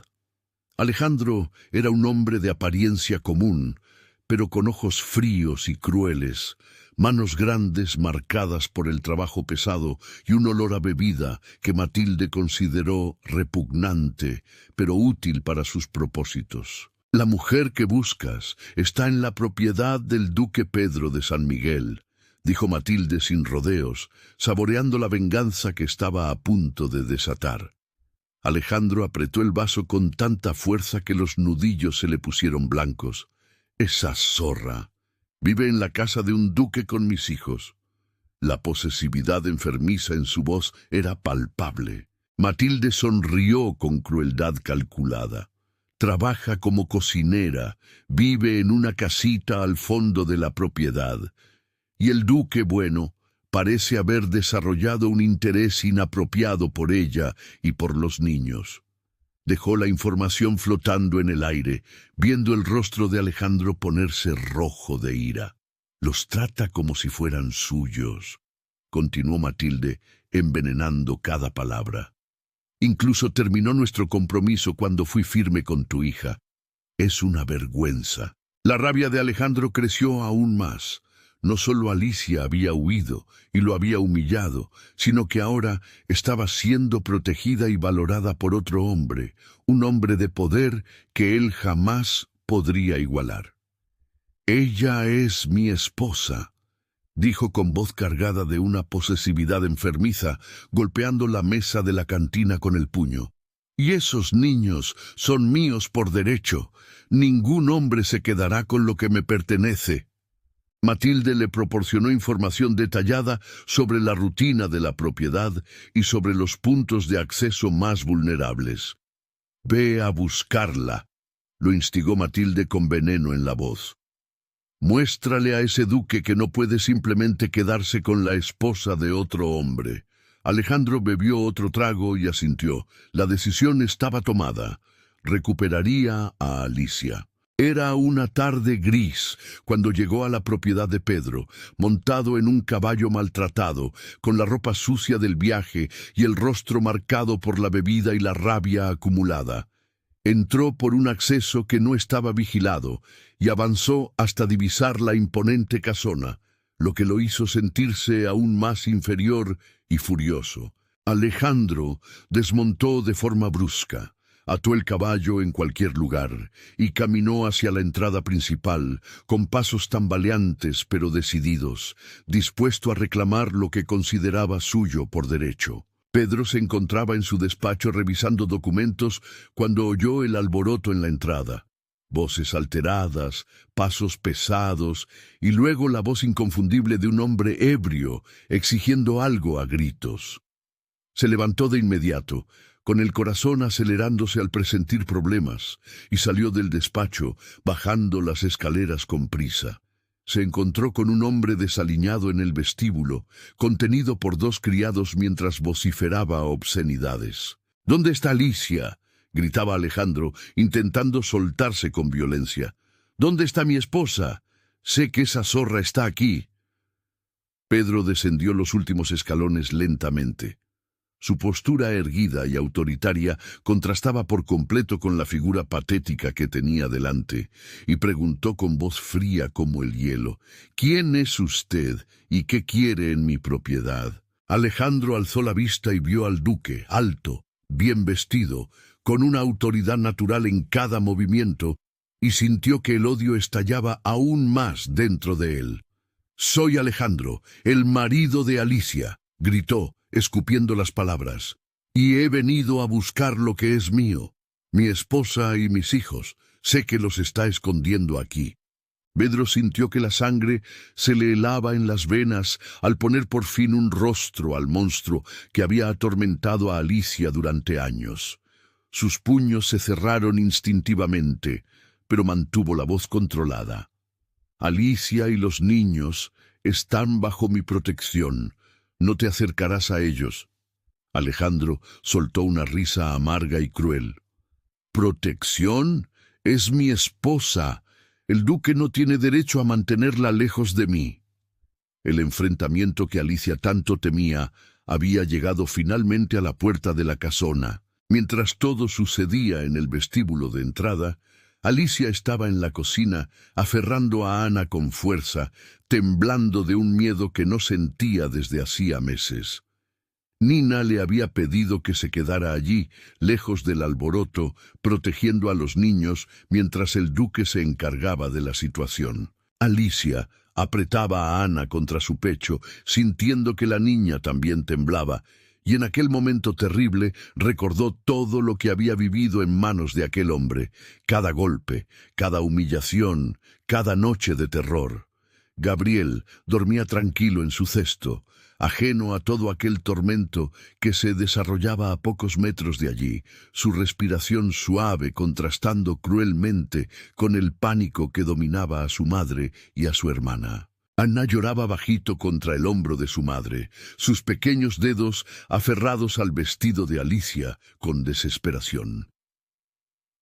Alejandro era un hombre de apariencia común, pero con ojos fríos y crueles, manos grandes marcadas por el trabajo pesado y un olor a bebida que Matilde consideró repugnante, pero útil para sus propósitos. La mujer que buscas está en la propiedad del duque Pedro de San Miguel, dijo Matilde sin rodeos, saboreando la venganza que estaba a punto de desatar. Alejandro apretó el vaso con tanta fuerza que los nudillos se le pusieron blancos. Esa zorra vive en la casa de un duque con mis hijos. La posesividad enfermiza en su voz era palpable. Matilde sonrió con crueldad calculada. Trabaja como cocinera, vive en una casita al fondo de la propiedad. Y el duque, bueno, parece haber desarrollado un interés inapropiado por ella y por los niños. Dejó la información flotando en el aire, viendo el rostro de Alejandro ponerse rojo de ira. Los trata como si fueran suyos, continuó Matilde, envenenando cada palabra. Incluso terminó nuestro compromiso cuando fui firme con tu hija. Es una vergüenza. La rabia de Alejandro creció aún más. No solo Alicia había huido y lo había humillado, sino que ahora estaba siendo protegida y valorada por otro hombre, un hombre de poder que él jamás podría igualar. «Ella es mi esposa», dijo con voz cargada de una posesividad enfermiza, golpeando la mesa de la cantina con el puño. «Y esos niños son míos por derecho. Ningún hombre se quedará con lo que me pertenece». Matilde le proporcionó información detallada sobre la rutina de la propiedad y sobre los puntos de acceso más vulnerables. «Ve a buscarla», lo instigó Matilde con veneno en la voz. «Muéstrale a ese duque que no puede simplemente quedarse con la esposa de otro hombre». Alejandro bebió otro trago y asintió. La decisión estaba tomada. Recuperaría a Alicia. Era una tarde gris cuando llegó a la propiedad de Pedro, montado en un caballo maltratado, con la ropa sucia del viaje y el rostro marcado por la bebida y la rabia acumulada. Entró por un acceso que no estaba vigilado y avanzó hasta divisar la imponente casona, lo que lo hizo sentirse aún más inferior y furioso. Alejandro desmontó de forma brusca. Ató el caballo en cualquier lugar y caminó hacia la entrada principal, con pasos tambaleantes pero decididos, dispuesto a reclamar lo que consideraba suyo por derecho. Pedro se encontraba en su despacho revisando documentos cuando oyó el alboroto en la entrada. Voces alteradas, pasos pesados y luego la voz inconfundible de un hombre ebrio exigiendo algo a gritos. Se levantó de inmediato, con el corazón acelerándose al presentir problemas, y salió del despacho, bajando las escaleras con prisa. Se encontró con un hombre desaliñado en el vestíbulo, contenido por dos criados mientras vociferaba obscenidades. «¿Dónde está Alicia?», gritaba Alejandro, intentando soltarse con violencia. «¿Dónde está mi esposa? Sé que esa zorra está aquí». Pedro descendió los últimos escalones lentamente. Su postura erguida y autoritaria contrastaba por completo con la figura patética que tenía delante, y preguntó con voz fría como el hielo: «¿Quién es usted y qué quiere en mi propiedad?». Alejandro alzó la vista y vio al duque, alto, bien vestido, con una autoridad natural en cada movimiento, y sintió que el odio estallaba aún más dentro de él. «Soy Alejandro, el marido de Alicia», gritó, escupiendo las palabras, «y he venido a buscar lo que es mío, mi esposa y mis hijos. Sé que los está escondiendo aquí». Pedro sintió que la sangre se le helaba en las venas al poner por fin un rostro al monstruo que había atormentado a Alicia durante años. Sus puños se cerraron instintivamente, pero mantuvo la voz controlada. «Alicia y los niños están bajo mi protección. No te acercarás a ellos». Alejandro soltó una risa amarga y cruel. «¿Protección? Es mi esposa. El duque no tiene derecho a mantenerla lejos de mí». El enfrentamiento que Alicia tanto temía había llegado finalmente a la puerta de la casona. Mientras todo sucedía en el vestíbulo de entrada, Alicia estaba en la cocina, aferrando a Ana con fuerza, temblando de un miedo que no sentía desde hacía meses. Nina le había pedido que se quedara allí, lejos del alboroto, protegiendo a los niños mientras el duque se encargaba de la situación. Alicia apretaba a Ana contra su pecho, sintiendo que la niña también temblaba, y en aquel momento terrible recordó todo lo que había vivido en manos de aquel hombre, cada golpe, cada humillación, cada noche de terror. Gabriel dormía tranquilo en su cesto, ajeno a todo aquel tormento que se desarrollaba a pocos metros de allí, su respiración suave contrastando cruelmente con el pánico que dominaba a su madre y a su hermana. Ana lloraba bajito contra el hombro de su madre, sus pequeños dedos aferrados al vestido de Alicia con desesperación.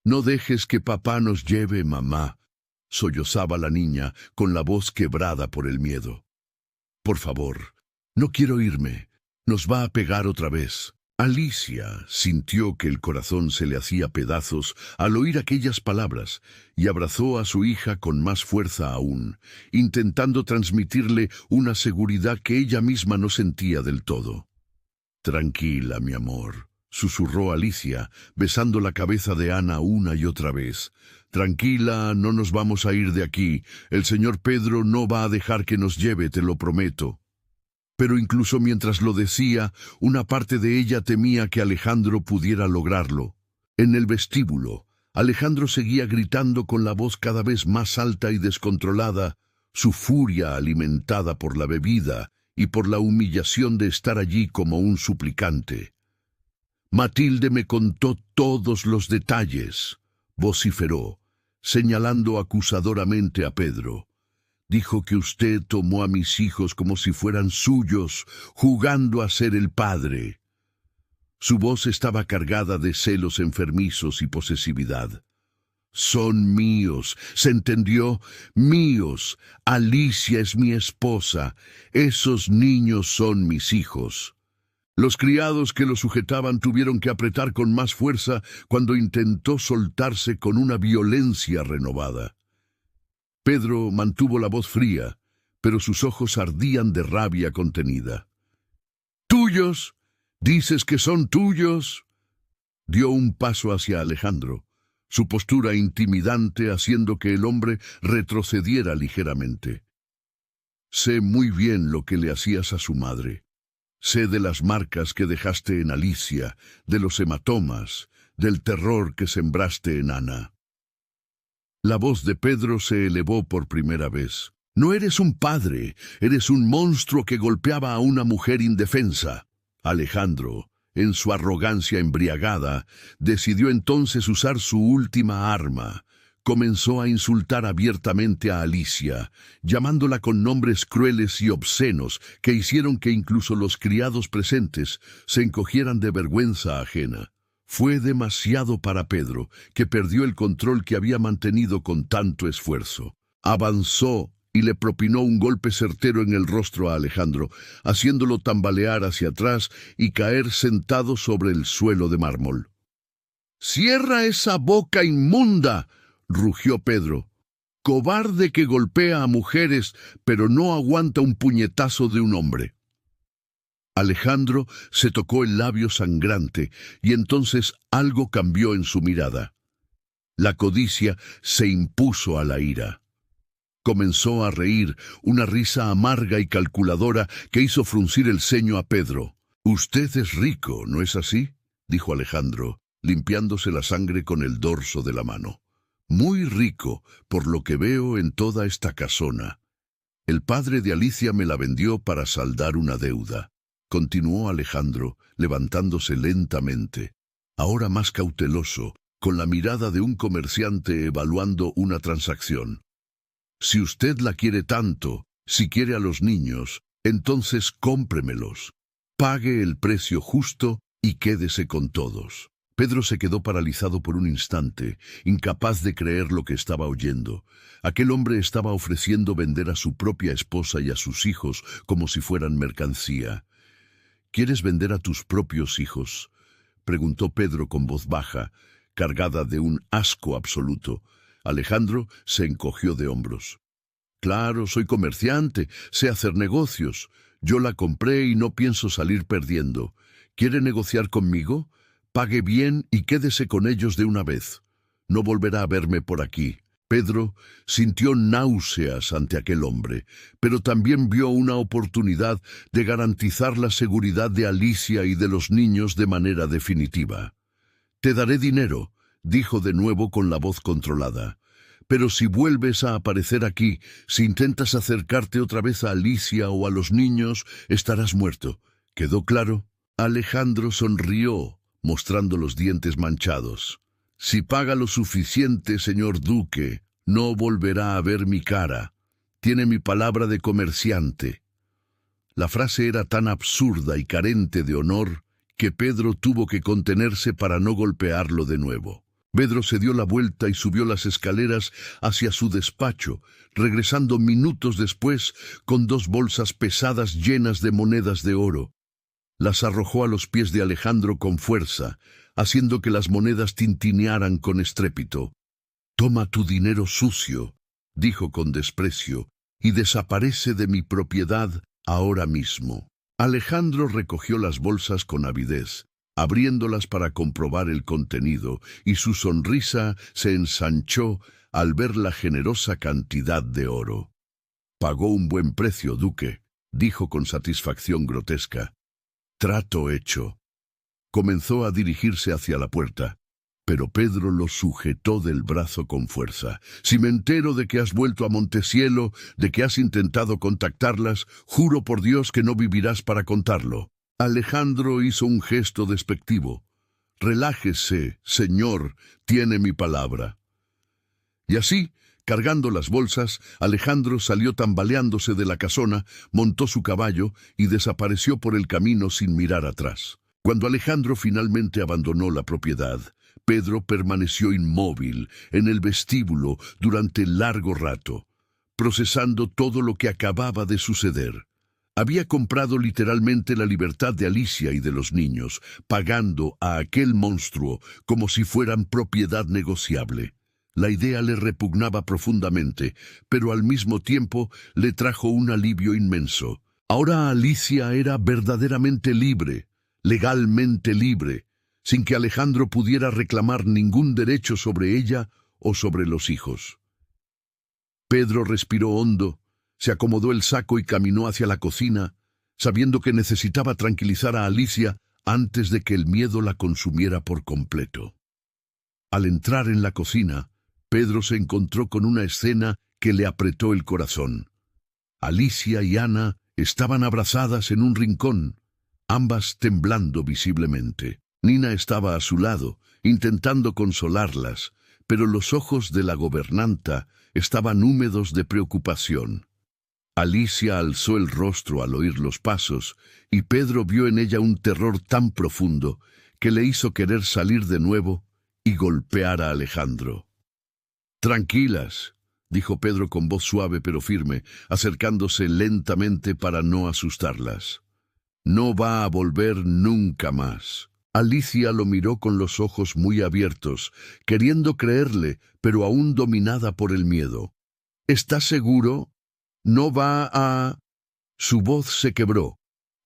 «No dejes que papá nos lleve, mamá», sollozaba la niña con la voz quebrada por el miedo. «Por favor, no quiero irme. Nos va a pegar otra vez». Alicia sintió que el corazón se le hacía pedazos al oír aquellas palabras y abrazó a su hija con más fuerza aún, intentando transmitirle una seguridad que ella misma no sentía del todo. «Tranquila, mi amor», susurró Alicia, besando la cabeza de Ana una y otra vez. «Tranquila, no nos vamos a ir de aquí. El señor Pedro no va a dejar que nos lleve, te lo prometo». Pero incluso mientras lo decía, una parte de ella temía que Alejandro pudiera lograrlo. En el vestíbulo, Alejandro seguía gritando con la voz cada vez más alta y descontrolada, su furia alimentada por la bebida y por la humillación de estar allí como un suplicante. «Matilde me contó todos los detalles», vociferó, señalando acusadoramente a Pedro. «Dijo que usted tomó a mis hijos como si fueran suyos, jugando a ser el padre». Su voz estaba cargada de celos enfermizos y posesividad. «Son míos, ¿se entendió? Míos. Alicia es mi esposa. Esos niños son mis hijos». Los criados que lo sujetaban tuvieron que apretar con más fuerza cuando intentó soltarse con una violencia renovada. Pedro mantuvo la voz fría, pero sus ojos ardían de rabia contenida. «¿Tuyos? ¿Dices que son tuyos?» Dio un paso hacia Alejandro, su postura intimidante haciendo que el hombre retrocediera ligeramente. «Sé muy bien lo que le hacías a su madre. Sé de las marcas que dejaste en Alicia, de los hematomas, del terror que sembraste en Ana». La voz de Pedro se elevó por primera vez. «No eres un padre, eres un monstruo que golpeaba a una mujer indefensa». Alejandro, en su arrogancia embriagada, decidió entonces usar su última arma. Comenzó a insultar abiertamente a Alicia, llamándola con nombres crueles y obscenos que hicieron que incluso los criados presentes se encogieran de vergüenza ajena. Fue demasiado para Pedro, que perdió el control que había mantenido con tanto esfuerzo. Avanzó y le propinó un golpe certero en el rostro a Alejandro, haciéndolo tambalear hacia atrás y caer sentado sobre el suelo de mármol. «¡Cierra esa boca inmunda!», rugió Pedro. «Cobarde que golpea a mujeres, pero no aguanta un puñetazo de un hombre». Alejandro se tocó el labio sangrante y entonces algo cambió en su mirada. La codicia se impuso a la ira. Comenzó a reír, una risa amarga y calculadora que hizo fruncir el ceño a Pedro. «Usted es rico, ¿no es así?», dijo Alejandro, limpiándose la sangre con el dorso de la mano. «Muy rico, por lo que veo en toda esta casona. El padre de Alicia me la vendió para saldar una deuda», continuó Alejandro, levantándose lentamente, ahora más cauteloso, con la mirada de un comerciante evaluando una transacción. «Si usted la quiere tanto, si quiere a los niños, entonces cómpremelos. Pague el precio justo y quédese con todos». Pedro se quedó paralizado por un instante, incapaz de creer lo que estaba oyendo. Aquel hombre estaba ofreciendo vender a su propia esposa y a sus hijos como si fueran mercancía. «¿Quieres vender a tus propios hijos?», preguntó Pedro con voz baja, cargada de un asco absoluto. Alejandro se encogió de hombros. «Claro, soy comerciante, sé hacer negocios. Yo la compré y no pienso salir perdiendo. ¿Quiere negociar conmigo? Pague bien y quédese con ellos de una vez. No volverá a verme por aquí». Pedro sintió náuseas ante aquel hombre, pero también vio una oportunidad de garantizar la seguridad de Alicia y de los niños de manera definitiva. «Te daré dinero», dijo de nuevo con la voz controlada. «Pero si vuelves a aparecer aquí, si intentas acercarte otra vez a Alicia o a los niños, estarás muerto. ¿Quedó claro?» Alejandro sonrió, mostrando los dientes manchados. «Si paga lo suficiente, señor duque, no volverá a ver mi cara. Tiene mi palabra de comerciante». La frase era tan absurda y carente de honor que Pedro tuvo que contenerse para no golpearlo de nuevo. Pedro se dio la vuelta y subió las escaleras hacia su despacho, regresando minutos después con 2 bolsas pesadas llenas de monedas de oro. Las arrojó a los pies de Alejandro con fuerza, haciendo que las monedas tintinearan con estrépito. «Toma tu dinero sucio», dijo con desprecio, «y desaparece de mi propiedad ahora mismo». Alejandro recogió las bolsas con avidez, abriéndolas para comprobar el contenido, y su sonrisa se ensanchó al ver la generosa cantidad de oro. «Pagó un buen precio, duque», dijo con satisfacción grotesca. «Trato hecho». Comenzó a dirigirse hacia la puerta, pero Pedro lo sujetó del brazo con fuerza. «Si me entero de que has vuelto a Montecielo, de que has intentado contactarlas, juro por Dios que no vivirás para contarlo». Alejandro hizo un gesto despectivo. «Relájese, señor, tiene mi palabra». Y así, cargando las bolsas, Alejandro salió tambaleándose de la casona, montó su caballo y desapareció por el camino sin mirar atrás. Cuando Alejandro finalmente abandonó la propiedad, Pedro permaneció inmóvil en el vestíbulo durante largo rato, procesando todo lo que acababa de suceder. Había comprado literalmente la libertad de Alicia y de los niños, pagando a aquel monstruo como si fueran propiedad negociable. La idea le repugnaba profundamente, pero al mismo tiempo le trajo un alivio inmenso. Ahora Alicia era verdaderamente libre, legalmente libre, sin que Alejandro pudiera reclamar ningún derecho sobre ella o sobre los hijos. Pedro respiró hondo, se acomodó el saco y caminó hacia la cocina, sabiendo que necesitaba tranquilizar a Alicia antes de que el miedo la consumiera por completo. Al entrar en la cocina, Pedro se encontró con una escena que le apretó el corazón. Alicia y Ana estaban abrazadas en un rincón, ambas temblando visiblemente. Nina estaba a su lado, intentando consolarlas, pero los ojos de la gobernanta estaban húmedos de preocupación. Alicia alzó el rostro al oír los pasos, y Pedro vio en ella un terror tan profundo que le hizo querer salir de nuevo y golpear a Alejandro. «Tranquilas», dijo Pedro con voz suave pero firme, acercándose lentamente para no asustarlas. «No va a volver nunca más». Alicia lo miró con los ojos muy abiertos, queriendo creerle, pero aún dominada por el miedo. «¿Estás seguro? ¿No va a...?» Su voz se quebró,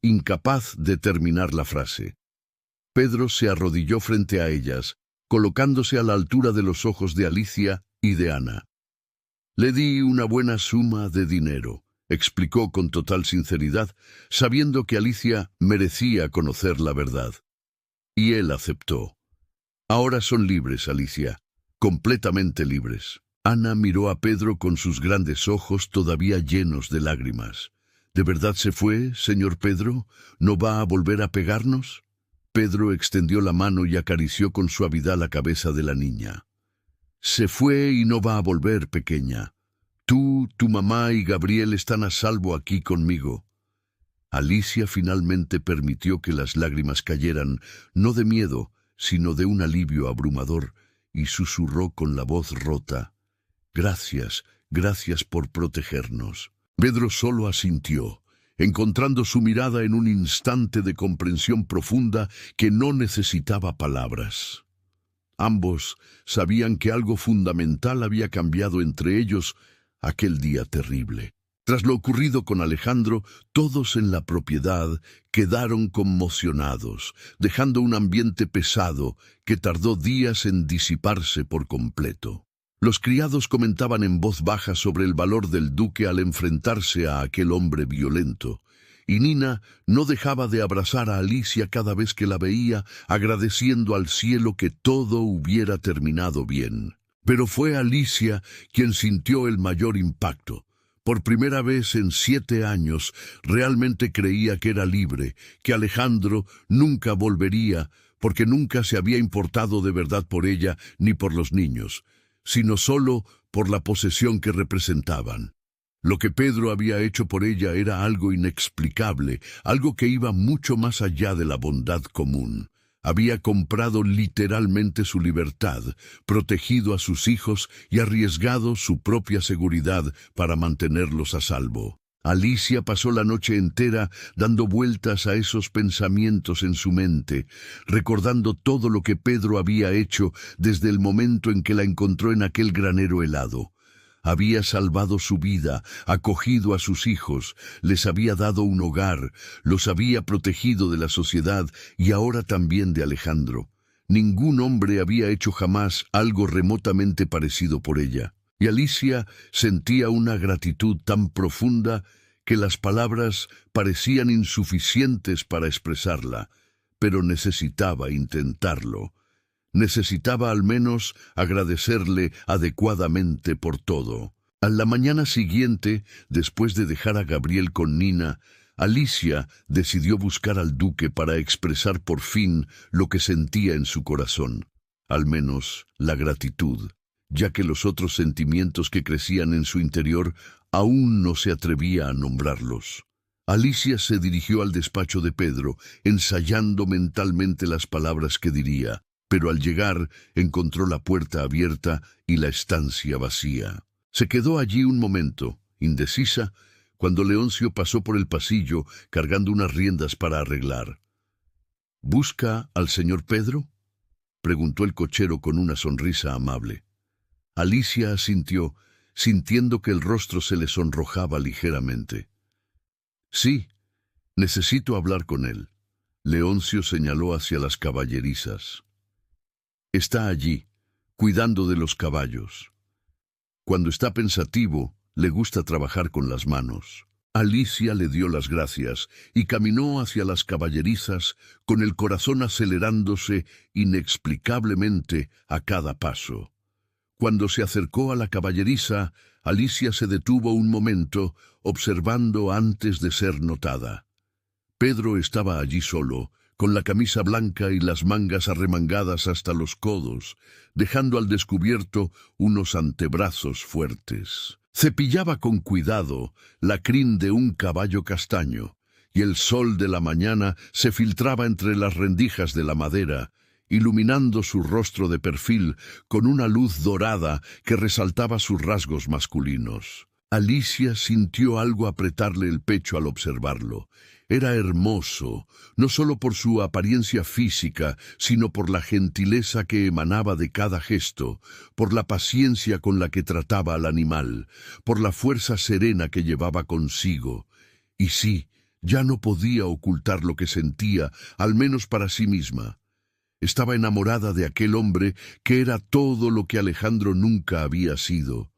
incapaz de terminar la frase. Pedro se arrodilló frente a ellas, colocándose a la altura de los ojos de Alicia y de Ana. «Le di una buena suma de dinero», explicó con total sinceridad, sabiendo que Alicia merecía conocer la verdad. Y él aceptó. «Ahora son libres, Alicia, completamente libres». Ana miró a Pedro con sus grandes ojos todavía llenos de lágrimas. «¿De verdad se fue, señor Pedro? ¿No va a volver a pegarnos?» Pedro extendió la mano y acarició con suavidad la cabeza de la niña. «Se fue y no va a volver, pequeña. Tú, tu mamá y Gabriel están a salvo aquí conmigo». Alicia finalmente permitió que las lágrimas cayeran, no de miedo, sino de un alivio abrumador, y susurró con la voz rota: «Gracias, gracias por protegernos». Pedro solo asintió, encontrando su mirada en un instante de comprensión profunda que no necesitaba palabras. Ambos sabían que algo fundamental había cambiado entre ellos aquel día terrible. Tras lo ocurrido con Alejandro, todos en la propiedad quedaron conmocionados, dejando un ambiente pesado que tardó días en disiparse por completo. Los criados comentaban en voz baja sobre el valor del duque al enfrentarse a aquel hombre violento, y Nina no dejaba de abrazar a Alicia cada vez que la veía, agradeciendo al cielo que todo hubiera terminado bien. Pero fue Alicia quien sintió el mayor impacto. Por primera vez en 7 años, realmente creía que era libre, que Alejandro nunca volvería, porque nunca se había importado de verdad por ella ni por los niños, sino solo por la posesión que representaban. Lo que Pedro había hecho por ella era algo inexplicable, algo que iba mucho más allá de la bondad común. Había comprado literalmente su libertad, protegido a sus hijos y arriesgado su propia seguridad para mantenerlos a salvo. Alicia pasó la noche entera dando vueltas a esos pensamientos en su mente, recordando todo lo que Pedro había hecho desde el momento en que la encontró en aquel granero helado. Había salvado su vida, acogido a sus hijos, les había dado un hogar, los había protegido de la sociedad y ahora también de Alejandro. Ningún hombre había hecho jamás algo remotamente parecido por ella. Y Alicia sentía una gratitud tan profunda que las palabras parecían insuficientes para expresarla, pero necesitaba intentarlo. Necesitaba al menos agradecerle adecuadamente por todo. A la mañana siguiente, después de dejar a Gabriel con Nina, Alicia decidió buscar al duque para expresar por fin lo que sentía en su corazón, al menos la gratitud, ya que los otros sentimientos que crecían en su interior aún no se atrevía a nombrarlos. Alicia se dirigió al despacho de Pedro, ensayando mentalmente las palabras que diría, pero al llegar encontró la puerta abierta y la estancia vacía. Se quedó allí un momento, indecisa, cuando Leoncio pasó por el pasillo cargando unas riendas para arreglar. ¿Busca al señor Pedro?, preguntó el cochero con una sonrisa amable. Alicia asintió, sintiendo que el rostro se le sonrojaba ligeramente. Sí, necesito hablar con él. Leoncio señaló hacia las caballerizas. Está allí, cuidando de los caballos. Cuando está pensativo, le gusta trabajar con las manos. Alicia le dio las gracias y caminó hacia las caballerizas con el corazón acelerándose inexplicablemente a cada paso. Cuando se acercó a la caballeriza, Alicia se detuvo un momento, observando antes de ser notada. Pedro estaba allí solo, con la camisa blanca y las mangas arremangadas hasta los codos, dejando al descubierto unos antebrazos fuertes. Cepillaba con cuidado la crin de un caballo castaño, y el sol de la mañana se filtraba entre las rendijas de la madera, iluminando su rostro de perfil con una luz dorada que resaltaba sus rasgos masculinos. Alicia sintió algo apretarle el pecho al observarlo. Era hermoso, no solo por su apariencia física, sino por la gentileza que emanaba de cada gesto, por la paciencia con la que trataba al animal, por la fuerza serena que llevaba consigo. Y sí, ya no podía ocultar lo que sentía, al menos para sí misma. Estaba enamorada de aquel hombre que era todo lo que Alejandro nunca había sido.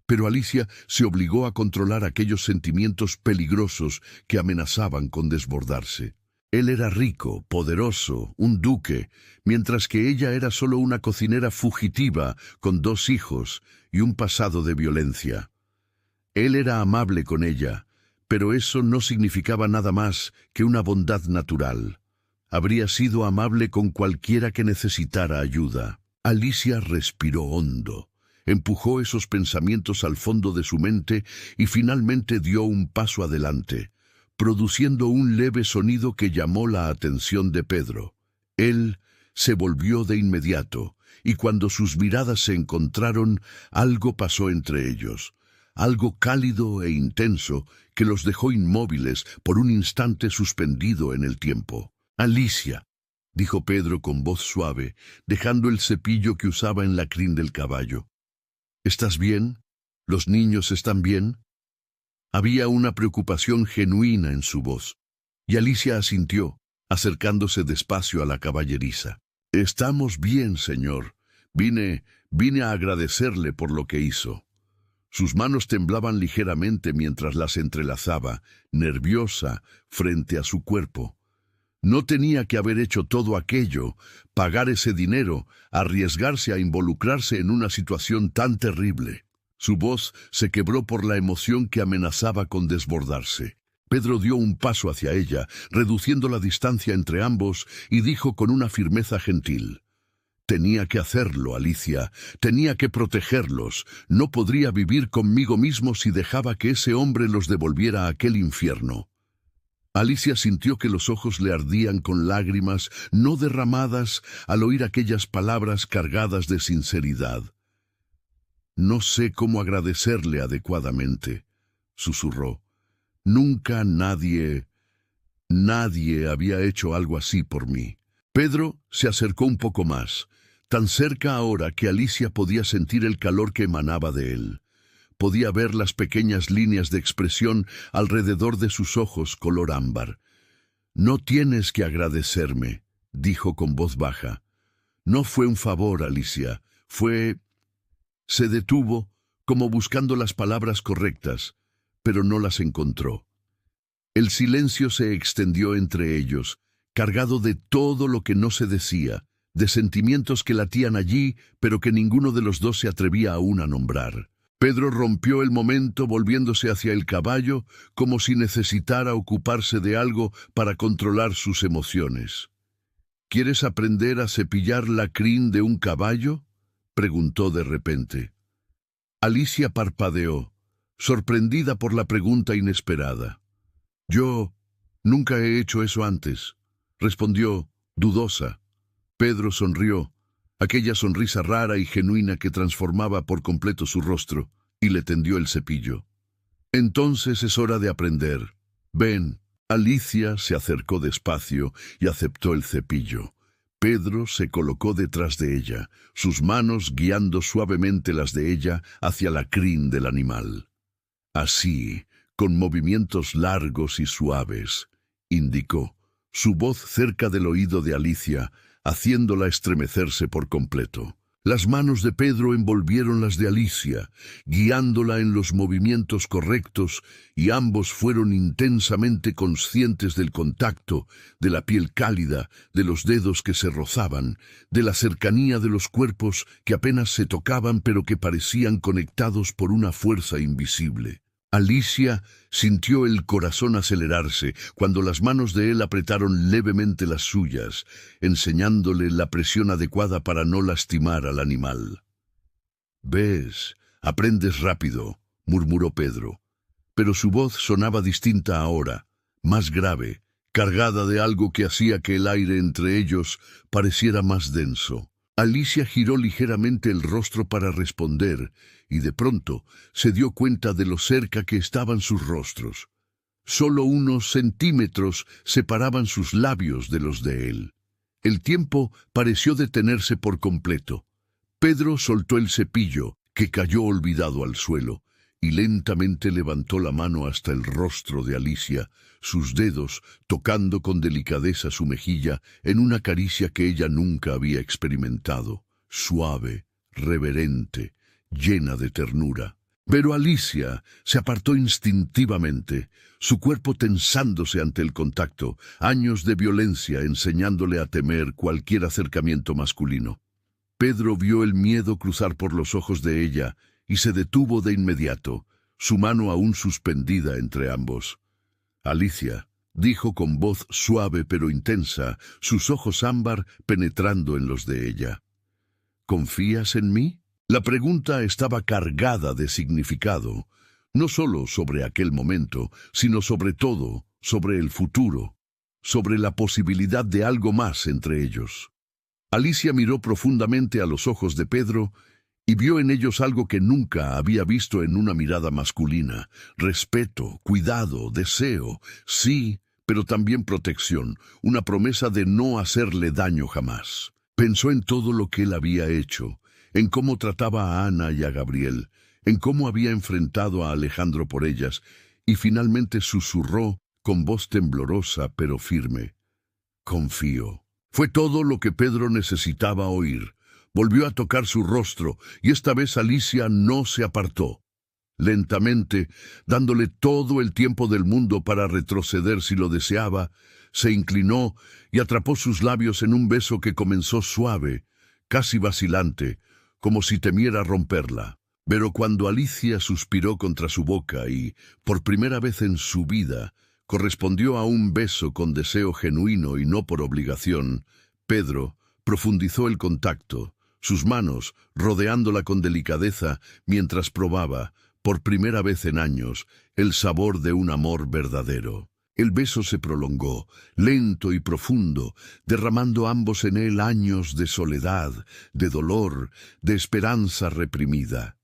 Pero Alicia se obligó a controlar aquellos sentimientos peligrosos que amenazaban con desbordarse. Él era rico, poderoso, un duque, mientras que ella era solo una cocinera fugitiva con 2 hijos y un pasado de violencia. Él era amable con ella, pero eso no significaba nada más que una bondad natural. Habría sido amable con cualquiera que necesitara ayuda. Alicia respiró hondo. Empujó esos pensamientos al fondo de su mente y finalmente dio un paso adelante, produciendo un leve sonido que llamó la atención de Pedro. Él se volvió de inmediato, y cuando sus miradas se encontraron, algo pasó entre ellos, algo cálido e intenso que los dejó inmóviles por un instante suspendido en el tiempo. «Alicia», dijo Pedro con voz suave, dejando el cepillo que usaba en la crin del caballo. «¿Estás bien? ¿Los niños están bien?» Había una preocupación genuina en su voz, y Alicia asintió, acercándose despacio a la caballeriza. «Estamos bien, señor. Vine a agradecerle por lo que hizo. Sus manos temblaban ligeramente mientras las entrelazaba, nerviosa, frente a su cuerpo. No tenía que haber hecho todo aquello, pagar ese dinero, arriesgarse a involucrarse en una situación tan terrible. Su voz se quebró por la emoción que amenazaba con desbordarse. Pedro dio un paso hacia ella, reduciendo la distancia entre ambos, y dijo con una firmeza gentil: «Tenía que hacerlo, Alicia. Tenía que protegerlos. No podría vivir conmigo mismo si dejaba que ese hombre los devolviera a aquel infierno». Alicia sintió que los ojos le ardían con lágrimas no derramadas al oír aquellas palabras cargadas de sinceridad. «No sé cómo agradecerle adecuadamente», susurró. «Nunca nadie había hecho algo así por mí». Pedro se acercó un poco más, tan cerca ahora que Alicia podía sentir el calor que emanaba de él. Podía ver las pequeñas líneas de expresión alrededor de sus ojos color ámbar. «No tienes que agradecerme», dijo con voz baja. «No fue un favor, Alicia, fue...» Se detuvo, como buscando las palabras correctas, pero no las encontró. El silencio se extendió entre ellos, cargado de todo lo que no se decía, de sentimientos que latían allí, pero que ninguno de los dos se atrevía aún a nombrar. Pedro rompió el momento volviéndose hacia el caballo, como si necesitara ocuparse de algo para controlar sus emociones. «¿Quieres aprender a cepillar la crin de un caballo?», preguntó de repente. Alicia parpadeó, sorprendida por la pregunta inesperada. «Yo nunca he hecho eso antes», respondió, dudosa. Pedro sonrió, aquella sonrisa rara y genuina que transformaba por completo su rostro, y le tendió el cepillo. «Entonces es hora de aprender. Ven». Alicia se acercó despacio y aceptó el cepillo. Pedro se colocó detrás de ella, sus manos guiando suavemente las de ella hacia la crin del animal. «Así, con movimientos largos y suaves», indicó, su voz cerca del oído de Alicia, haciéndola estremecerse por completo. Las manos de Pedro envolvieron las de Alicia, guiándola en los movimientos correctos, y ambos fueron intensamente conscientes del contacto, de la piel cálida, de los dedos que se rozaban, de la cercanía de los cuerpos que apenas se tocaban pero que parecían conectados por una fuerza invisible. Alicia sintió el corazón acelerarse cuando las manos de él apretaron levemente las suyas, enseñándole la presión adecuada para no lastimar al animal. «¿Ves? Aprendes rápido», murmuró Pedro. Pero su voz sonaba distinta ahora, más grave, cargada de algo que hacía que el aire entre ellos pareciera más denso. Alicia giró ligeramente el rostro para responder, y de pronto se dio cuenta de lo cerca que estaban sus rostros. Solo unos centímetros separaban sus labios de los de él. El tiempo pareció detenerse por completo. Pedro soltó el cepillo, que cayó olvidado al suelo, y lentamente levantó la mano hasta el rostro de Alicia, sus dedos tocando con delicadeza su mejilla en una caricia que ella nunca había experimentado, suave, reverente, llena de ternura. Pero Alicia se apartó instintivamente, su cuerpo tensándose ante el contacto, años de violencia enseñándole a temer cualquier acercamiento masculino. Pedro vio el miedo cruzar por los ojos de ella y se detuvo de inmediato, su mano aún suspendida entre ambos. «Alicia», dijo con voz suave pero intensa, sus ojos ámbar penetrando en los de ella. «¿Confías en mí?». La pregunta estaba cargada de significado, no solo sobre aquel momento, sino sobre todo sobre el futuro, sobre la posibilidad de algo más entre ellos. Alicia miró profundamente a los ojos de Pedro y vio en ellos algo que nunca había visto en una mirada masculina: respeto, cuidado, deseo, sí, pero también protección, una promesa de no hacerle daño jamás. Pensó en todo lo que él había hecho, en cómo trataba a Ana y a Gabriel, en cómo había enfrentado a Alejandro por ellas, y finalmente susurró con voz temblorosa pero firme: «Confío». Fue todo lo que Pedro necesitaba oír, Volvió a tocar su rostro, y esta vez Alicia no se apartó. Lentamente, dándole todo el tiempo del mundo para retroceder si lo deseaba, se inclinó y atrapó sus labios en un beso que comenzó suave, casi vacilante, como si temiera romperla. Pero cuando Alicia suspiró contra su boca y, por primera vez en su vida, correspondió a un beso con deseo genuino y no por obligación, Pedro profundizó el contacto, sus manos rodeándola con delicadeza mientras probaba, por primera vez en años, el sabor de un amor verdadero. El beso se prolongó, lento y profundo, derramando ambos en él años de soledad, de dolor, de esperanza reprimida.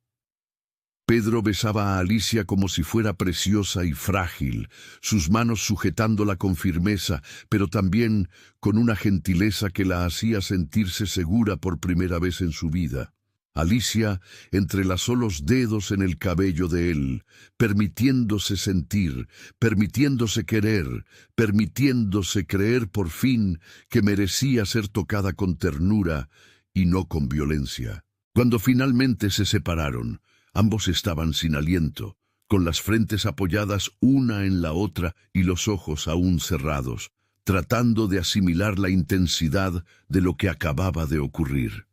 Pedro besaba a Alicia como si fuera preciosa y frágil, sus manos sujetándola con firmeza, pero también con una gentileza que la hacía sentirse segura por primera vez en su vida. Alicia entrelazó los dedos en el cabello de él, permitiéndose sentir, permitiéndose querer, permitiéndose creer por fin que merecía ser tocada con ternura y no con violencia. Cuando finalmente se separaron, ambos estaban sin aliento, con las frentes apoyadas una en la otra y los ojos aún cerrados, tratando de asimilar la intensidad de lo que acababa de ocurrir.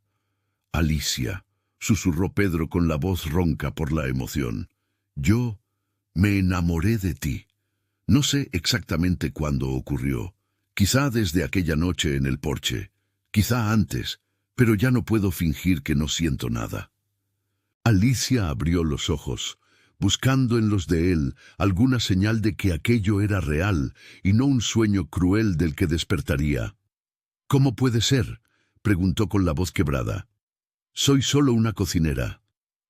Alicia, susurró Pedro con la voz ronca por la emoción. Yo me enamoré de ti. No sé exactamente cuándo ocurrió. Quizá desde aquella noche en el porche. Quizá antes, pero ya no puedo fingir que no siento nada. Alicia abrió los ojos, buscando en los de él alguna señal de que aquello era real y no un sueño cruel del que despertaría. ¿Cómo puede ser?, preguntó con la voz quebrada. Soy solo una cocinera.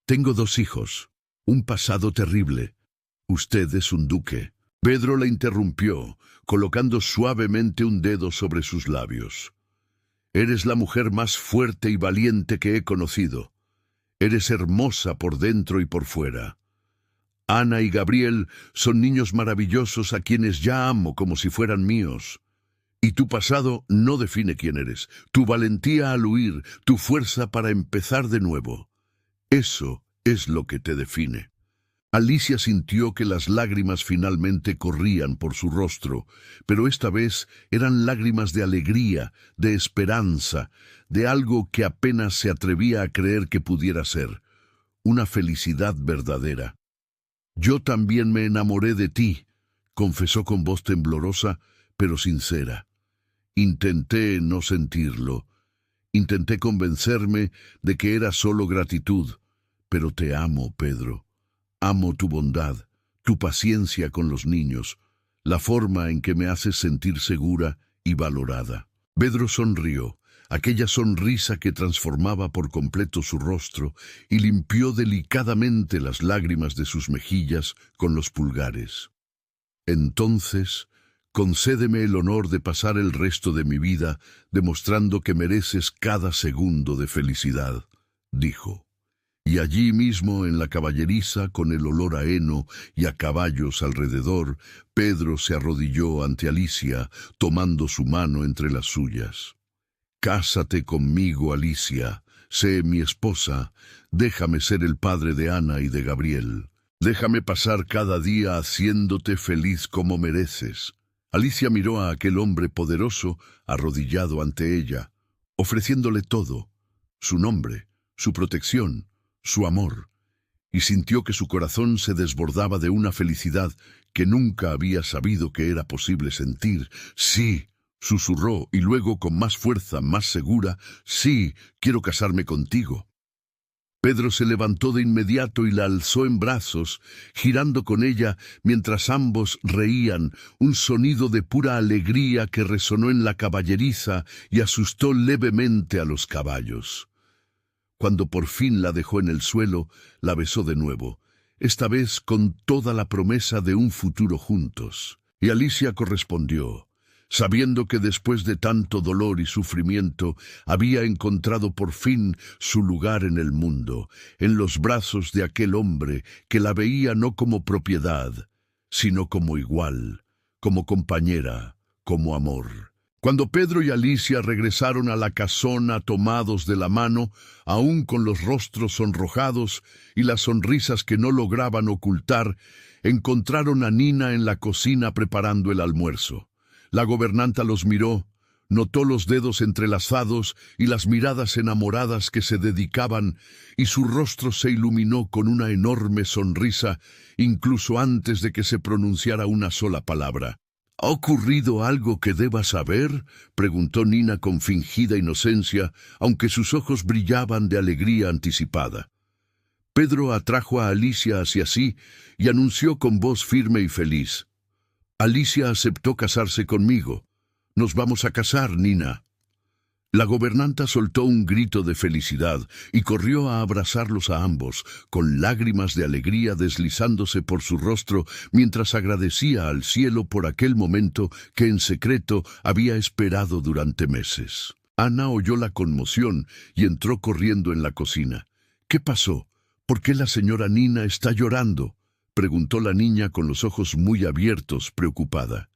Tengo 2 hijos, un pasado terrible. Usted es un duque. Pedro la interrumpió, colocando suavemente un dedo sobre sus labios. Eres la mujer más fuerte y valiente que he conocido. Eres hermosa por dentro y por fuera. Ana y Gabriel son niños maravillosos a quienes ya amo como si fueran míos. Y tu pasado no define quién eres, tu valentía al huir, tu fuerza para empezar de nuevo. Eso es lo que te define. Alicia sintió que las lágrimas finalmente corrían por su rostro, pero esta vez eran lágrimas de alegría, de esperanza, de algo que apenas se atrevía a creer que pudiera ser, una felicidad verdadera. Yo también me enamoré de ti, confesó con voz temblorosa, pero sincera. Intenté no sentirlo. Intenté convencerme de que era solo gratitud. Pero te amo, Pedro. Amo tu bondad, tu paciencia con los niños, la forma en que me haces sentir segura y valorada. Pedro sonrió, aquella sonrisa que transformaba por completo su rostro, y limpió delicadamente las lágrimas de sus mejillas con los pulgares. Entonces, concédeme el honor de pasar el resto de mi vida demostrando que mereces cada segundo de felicidad, dijo. Y allí mismo en la caballeriza, con el olor a heno y a caballos alrededor, Pedro se arrodilló ante Alicia, tomando su mano entre las suyas. Cásate conmigo, Alicia, sé mi esposa, déjame ser el padre de Ana y de Gabriel. Déjame pasar cada día haciéndote feliz como mereces. Alicia miró a aquel hombre poderoso arrodillado ante ella, ofreciéndole todo, su nombre, su protección, su amor, y sintió que su corazón se desbordaba de una felicidad que nunca había sabido que era posible sentir. Sí, susurró, y luego con más fuerza, más segura, sí, quiero casarme contigo. Pedro se levantó de inmediato y la alzó en brazos, girando con ella mientras ambos reían, un sonido de pura alegría que resonó en la caballeriza y asustó levemente a los caballos. Cuando por fin la dejó en el suelo, la besó de nuevo, esta vez con toda la promesa de un futuro juntos. Y Alicia correspondió, sabiendo que después de tanto dolor y sufrimiento había encontrado por fin su lugar en el mundo, en los brazos de aquel hombre que la veía no como propiedad, sino como igual, como compañera, como amor. Cuando Pedro y Alicia regresaron a la casona tomados de la mano, aún con los rostros sonrojados y las sonrisas que no lograban ocultar, encontraron a Nina en la cocina preparando el almuerzo. La gobernanta los miró, notó los dedos entrelazados y las miradas enamoradas que se dedicaban, y su rostro se iluminó con una enorme sonrisa, incluso antes de que se pronunciara una sola palabra. —¿Ha ocurrido algo que deba saber? —preguntó Nina con fingida inocencia, aunque sus ojos brillaban de alegría anticipada. Pedro atrajo a Alicia hacia sí y anunció con voz firme y feliz: —Alicia aceptó casarse conmigo. Nos vamos a casar, Nina. La gobernanta soltó un grito de felicidad y corrió a abrazarlos a ambos, con lágrimas de alegría deslizándose por su rostro mientras agradecía al cielo por aquel momento que en secreto había esperado durante meses. Ana oyó la conmoción y entró corriendo en la cocina. —¿Qué pasó? ¿Por qué la señora Nina está llorando? —preguntó la niña con los ojos muy abiertos, preocupada.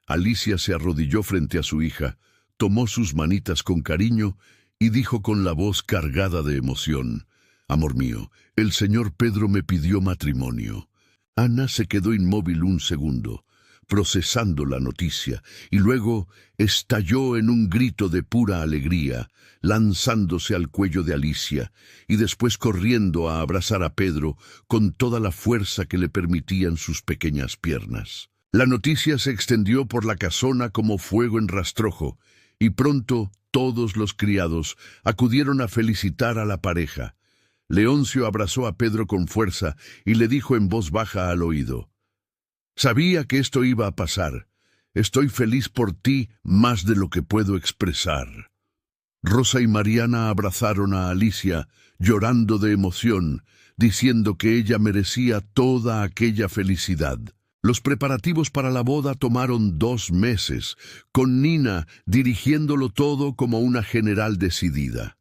Alicia se arrodilló frente a su hija, tomó sus manitas con cariño y dijo con la voz cargada de emoción: «Amor mío, el señor Pedro me pidió matrimonio». Ana se quedó inmóvil un segundo, procesando la noticia, y luego estalló en un grito de pura alegría, lanzándose al cuello de Alicia, y después corriendo a abrazar a Pedro con toda la fuerza que le permitían sus pequeñas piernas. La noticia se extendió por la casona como fuego en rastrojo, y pronto todos los criados acudieron a felicitar a la pareja. Leoncio abrazó a Pedro con fuerza y le dijo en voz baja al oído: «Sabía que esto iba a pasar. Estoy feliz por ti más de lo que puedo expresar». Rosa y Mariana abrazaron a Alicia, llorando de emoción, diciendo que ella merecía toda aquella felicidad. Los preparativos para la boda tomaron 2 meses, con Nina dirigiéndolo todo como una general decidida.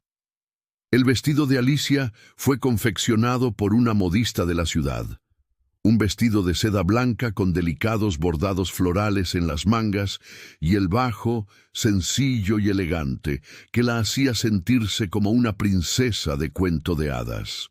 El vestido de Alicia fue confeccionado por una modista de la ciudad. Un vestido de seda blanca con delicados bordados florales en las mangas y el bajo, sencillo y elegante, que la hacía sentirse como una princesa de cuento de hadas.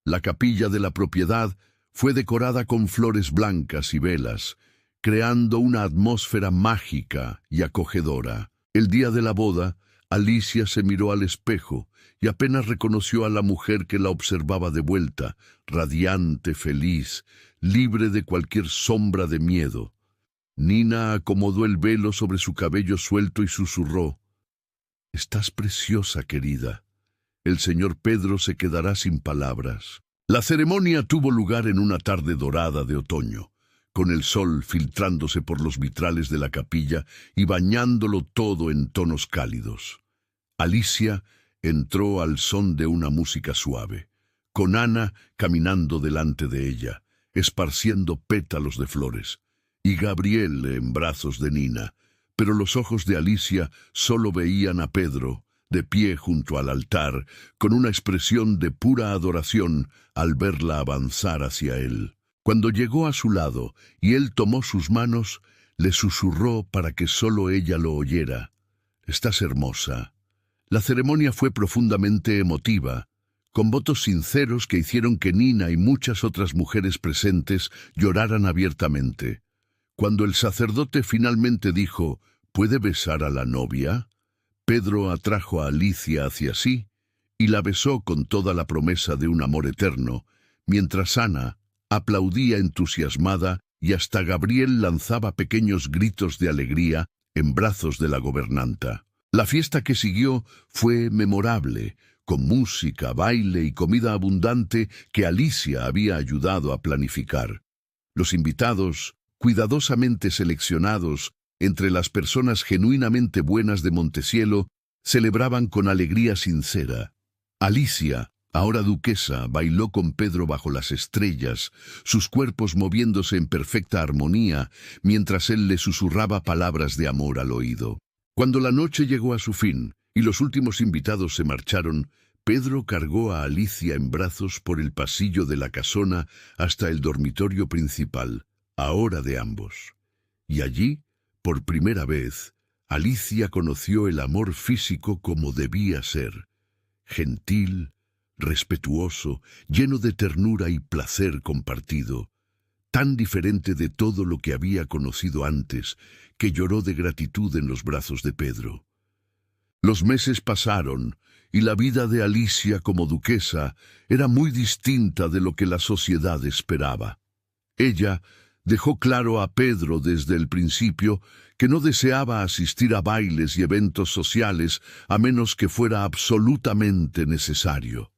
La capilla de la propiedad fue decorada con flores blancas y velas, creando una atmósfera mágica y acogedora. El día de la boda, Alicia se miró al espejo y apenas reconoció a la mujer que la observaba de vuelta, radiante, feliz, libre de cualquier sombra de miedo. Nina acomodó el velo sobre su cabello suelto y susurró: «Estás preciosa, querida. El señor Pedro se quedará sin palabras». La ceremonia tuvo lugar en una tarde dorada de otoño, con el sol filtrándose por los vitrales de la capilla y bañándolo todo en tonos cálidos. Alicia entró al son de una música suave, con Ana caminando delante de ella, esparciendo pétalos de flores, y Gabriel en brazos de Nina, pero los ojos de Alicia solo veían a Pedro, de pie junto al altar, con una expresión de pura adoración al verla avanzar hacia él. Cuando llegó a su lado y él tomó sus manos, le susurró para que solo ella lo oyera: «Estás hermosa». La ceremonia fue profundamente emotiva, con votos sinceros que hicieron que Nina y muchas otras mujeres presentes lloraran abiertamente. Cuando el sacerdote finalmente dijo: «¿Puede besar a la novia?», Pedro atrajo a Alicia hacia sí y la besó con toda la promesa de un amor eterno, mientras Ana aplaudía entusiasmada y hasta Gabriel lanzaba pequeños gritos de alegría en brazos de la gobernanta. La fiesta que siguió fue memorable, con música, baile y comida abundante que Alicia había ayudado a planificar. Los invitados, cuidadosamente seleccionados entre las personas genuinamente buenas de Montecielo, celebraban con alegría sincera. Alicia, ahora duquesa, bailó con Pedro bajo las estrellas, sus cuerpos moviéndose en perfecta armonía, mientras él le susurraba palabras de amor al oído. Cuando la noche llegó a su fin y los últimos invitados se marcharon, Pedro cargó a Alicia en brazos por el pasillo de la casona hasta el dormitorio principal, ahora de ambos. Y allí, por primera vez, Alicia conoció el amor físico como debía ser, gentil, respetuoso, lleno de ternura y placer compartido, tan diferente de todo lo que había conocido antes, que lloró de gratitud en los brazos de Pedro. Los meses pasaron, y la vida de Alicia como duquesa era muy distinta de lo que la sociedad esperaba. Ella dejó claro a Pedro desde el principio que no deseaba asistir a bailes y eventos sociales a menos que fuera absolutamente necesario.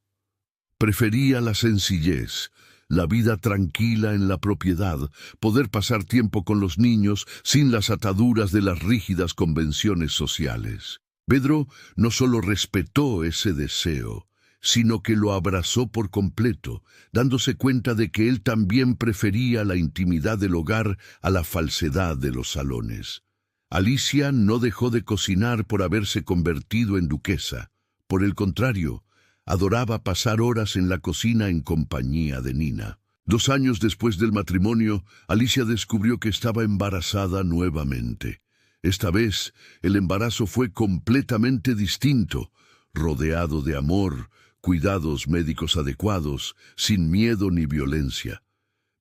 Prefería la sencillez, la vida tranquila en la propiedad, poder pasar tiempo con los niños sin las ataduras de las rígidas convenciones sociales. Pedro no solo respetó ese deseo, sino que lo abrazó por completo, dándose cuenta de que él también prefería la intimidad del hogar a la falsedad de los salones. Alicia no dejó de cocinar por haberse convertido en duquesa. Por el contrario, adoraba pasar horas en la cocina en compañía de Nina. 2 años después del matrimonio, Alicia descubrió que estaba embarazada nuevamente. Esta vez, el embarazo fue completamente distinto, rodeado de amor, cuidados médicos adecuados, sin miedo ni violencia.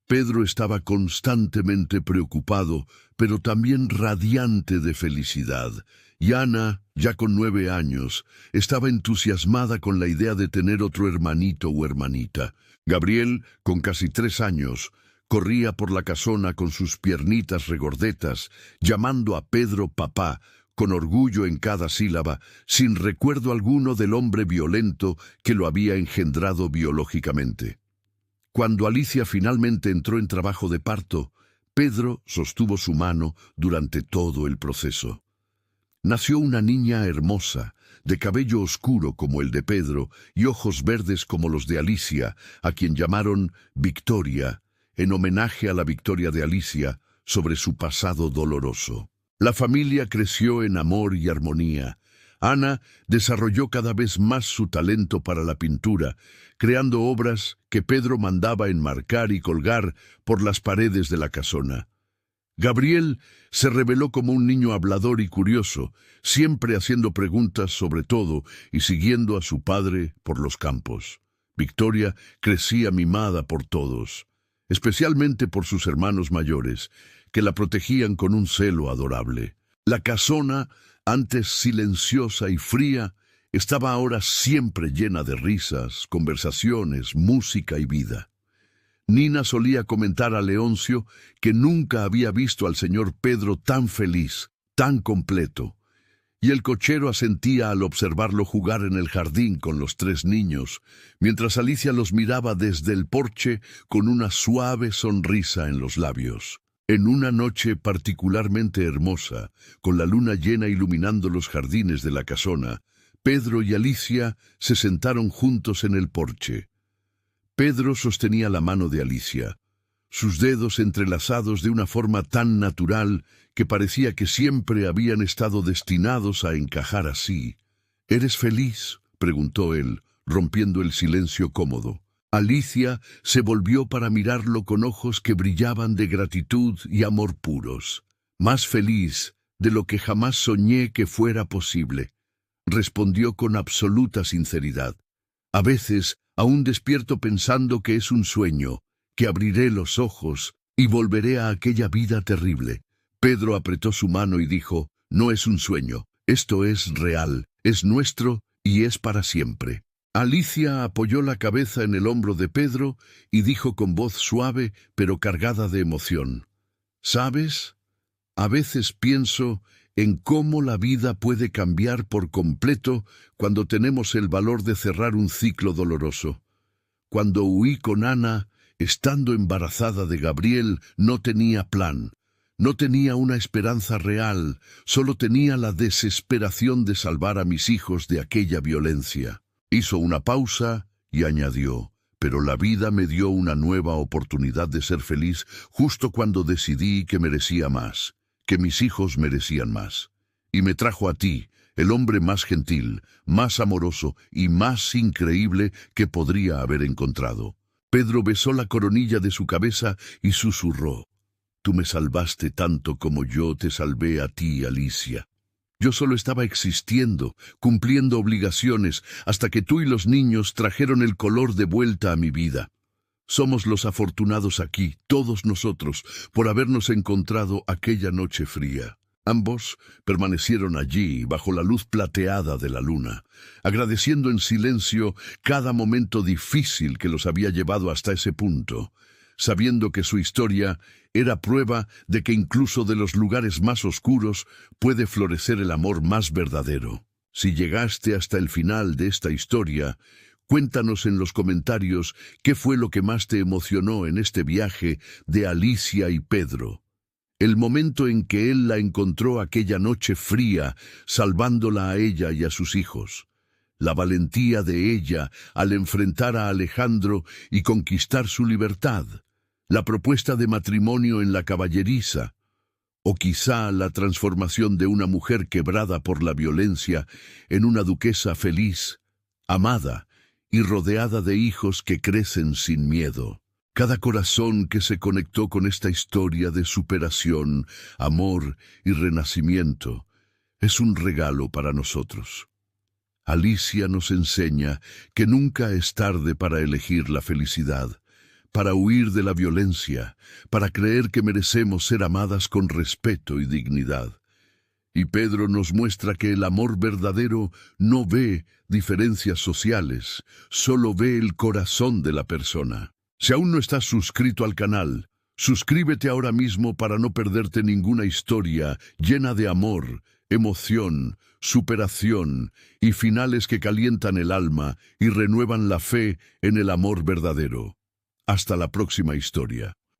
Pedro estaba constantemente preocupado, pero también radiante de felicidad, y Ana, ya con 9 años, estaba entusiasmada con la idea de tener otro hermanito o hermanita. Gabriel, con casi 3 años, corría por la casona con sus piernitas regordetas, llamando a Pedro papá, con orgullo en cada sílaba, sin recuerdo alguno del hombre violento que lo había engendrado biológicamente. Cuando Alicia finalmente entró en trabajo de parto, Pedro sostuvo su mano durante todo el proceso. Nació una niña hermosa, de cabello oscuro como el de Pedro y ojos verdes como los de Alicia, a quien llamaron Victoria, en homenaje a la victoria de Alicia sobre su pasado doloroso. La familia creció en amor y armonía. Ana desarrolló cada vez más su talento para la pintura, creando obras que Pedro mandaba enmarcar y colgar por las paredes de la casona. Gabriel se reveló como un niño hablador y curioso, siempre haciendo preguntas sobre todo y siguiendo a su padre por los campos. Victoria crecía mimada por todos, especialmente por sus hermanos mayores, que la protegían con un celo adorable. La casona, antes silenciosa y fría, estaba ahora siempre llena de risas, conversaciones, música y vida. Nina solía comentar a Leoncio que nunca había visto al señor Pedro tan feliz, tan completo, y el cochero asentía al observarlo jugar en el jardín con los 3 niños, mientras Alicia los miraba desde el porche con una suave sonrisa en los labios. En una noche particularmente hermosa, con la luna llena iluminando los jardines de la casona, Pedro y Alicia se sentaron juntos en el porche. Pedro sostenía la mano de Alicia, sus dedos entrelazados de una forma tan natural que parecía que siempre habían estado destinados a encajar así. ¿Eres feliz?, preguntó él, rompiendo el silencio cómodo. Alicia se volvió para mirarlo con ojos que brillaban de gratitud y amor puros. Más feliz de lo que jamás soñé que fuera posible, respondió con absoluta sinceridad. A veces aún despierto pensando que es un sueño, que abriré los ojos y volveré a aquella vida terrible. Pedro apretó su mano y dijo, no es un sueño, esto es real, es nuestro y es para siempre. Alicia apoyó la cabeza en el hombro de Pedro y dijo con voz suave pero cargada de emoción, ¿sabes? A veces pienso en cómo la vida puede cambiar por completo cuando tenemos el valor de cerrar un ciclo doloroso. Cuando huí con Ana, estando embarazada de Gabriel, no tenía plan, no tenía una esperanza real, solo tenía la desesperación de salvar a mis hijos de aquella violencia. Hizo una pausa y añadió, pero la vida me dio una nueva oportunidad de ser feliz justo cuando decidí que merecía más, que mis hijos merecían más. Y me trajo a ti, el hombre más gentil, más amoroso y más increíble que podría haber encontrado. Pedro besó la coronilla de su cabeza y susurró, tú me salvaste tanto como yo te salvé a ti, Alicia. Yo solo estaba existiendo, cumpliendo obligaciones, hasta que tú y los niños trajeron el color de vuelta a mi vida. Somos los afortunados aquí, todos nosotros, por habernos encontrado aquella noche fría. Ambos permanecieron allí, bajo la luz plateada de la luna, agradeciendo en silencio cada momento difícil que los había llevado hasta ese punto, sabiendo que su historia era prueba de que incluso de los lugares más oscuros puede florecer el amor más verdadero. Si llegaste hasta el final de esta historia, cuéntanos en los comentarios qué fue lo que más te emocionó en este viaje de Alicia y Pedro. El momento en que él la encontró aquella noche fría, salvándola a ella y a sus hijos. La valentía de ella al enfrentar a Alejandro y conquistar su libertad. La propuesta de matrimonio en la caballeriza. O quizá la transformación de una mujer quebrada por la violencia en una duquesa feliz, amada y rodeada de hijos que crecen sin miedo. Cada corazón que se conectó con esta historia de superación, amor y renacimiento es un regalo para nosotros. Alicia nos enseña que nunca es tarde para elegir la felicidad, para huir de la violencia, para creer que merecemos ser amadas con respeto y dignidad. Y Pedro nos muestra que el amor verdadero no ve diferencias sociales, solo ve el corazón de la persona. Si aún no estás suscrito al canal, suscríbete ahora mismo para no perderte ninguna historia llena de amor, emoción, superación y finales que calientan el alma y renuevan la fe en el amor verdadero. Hasta la próxima historia.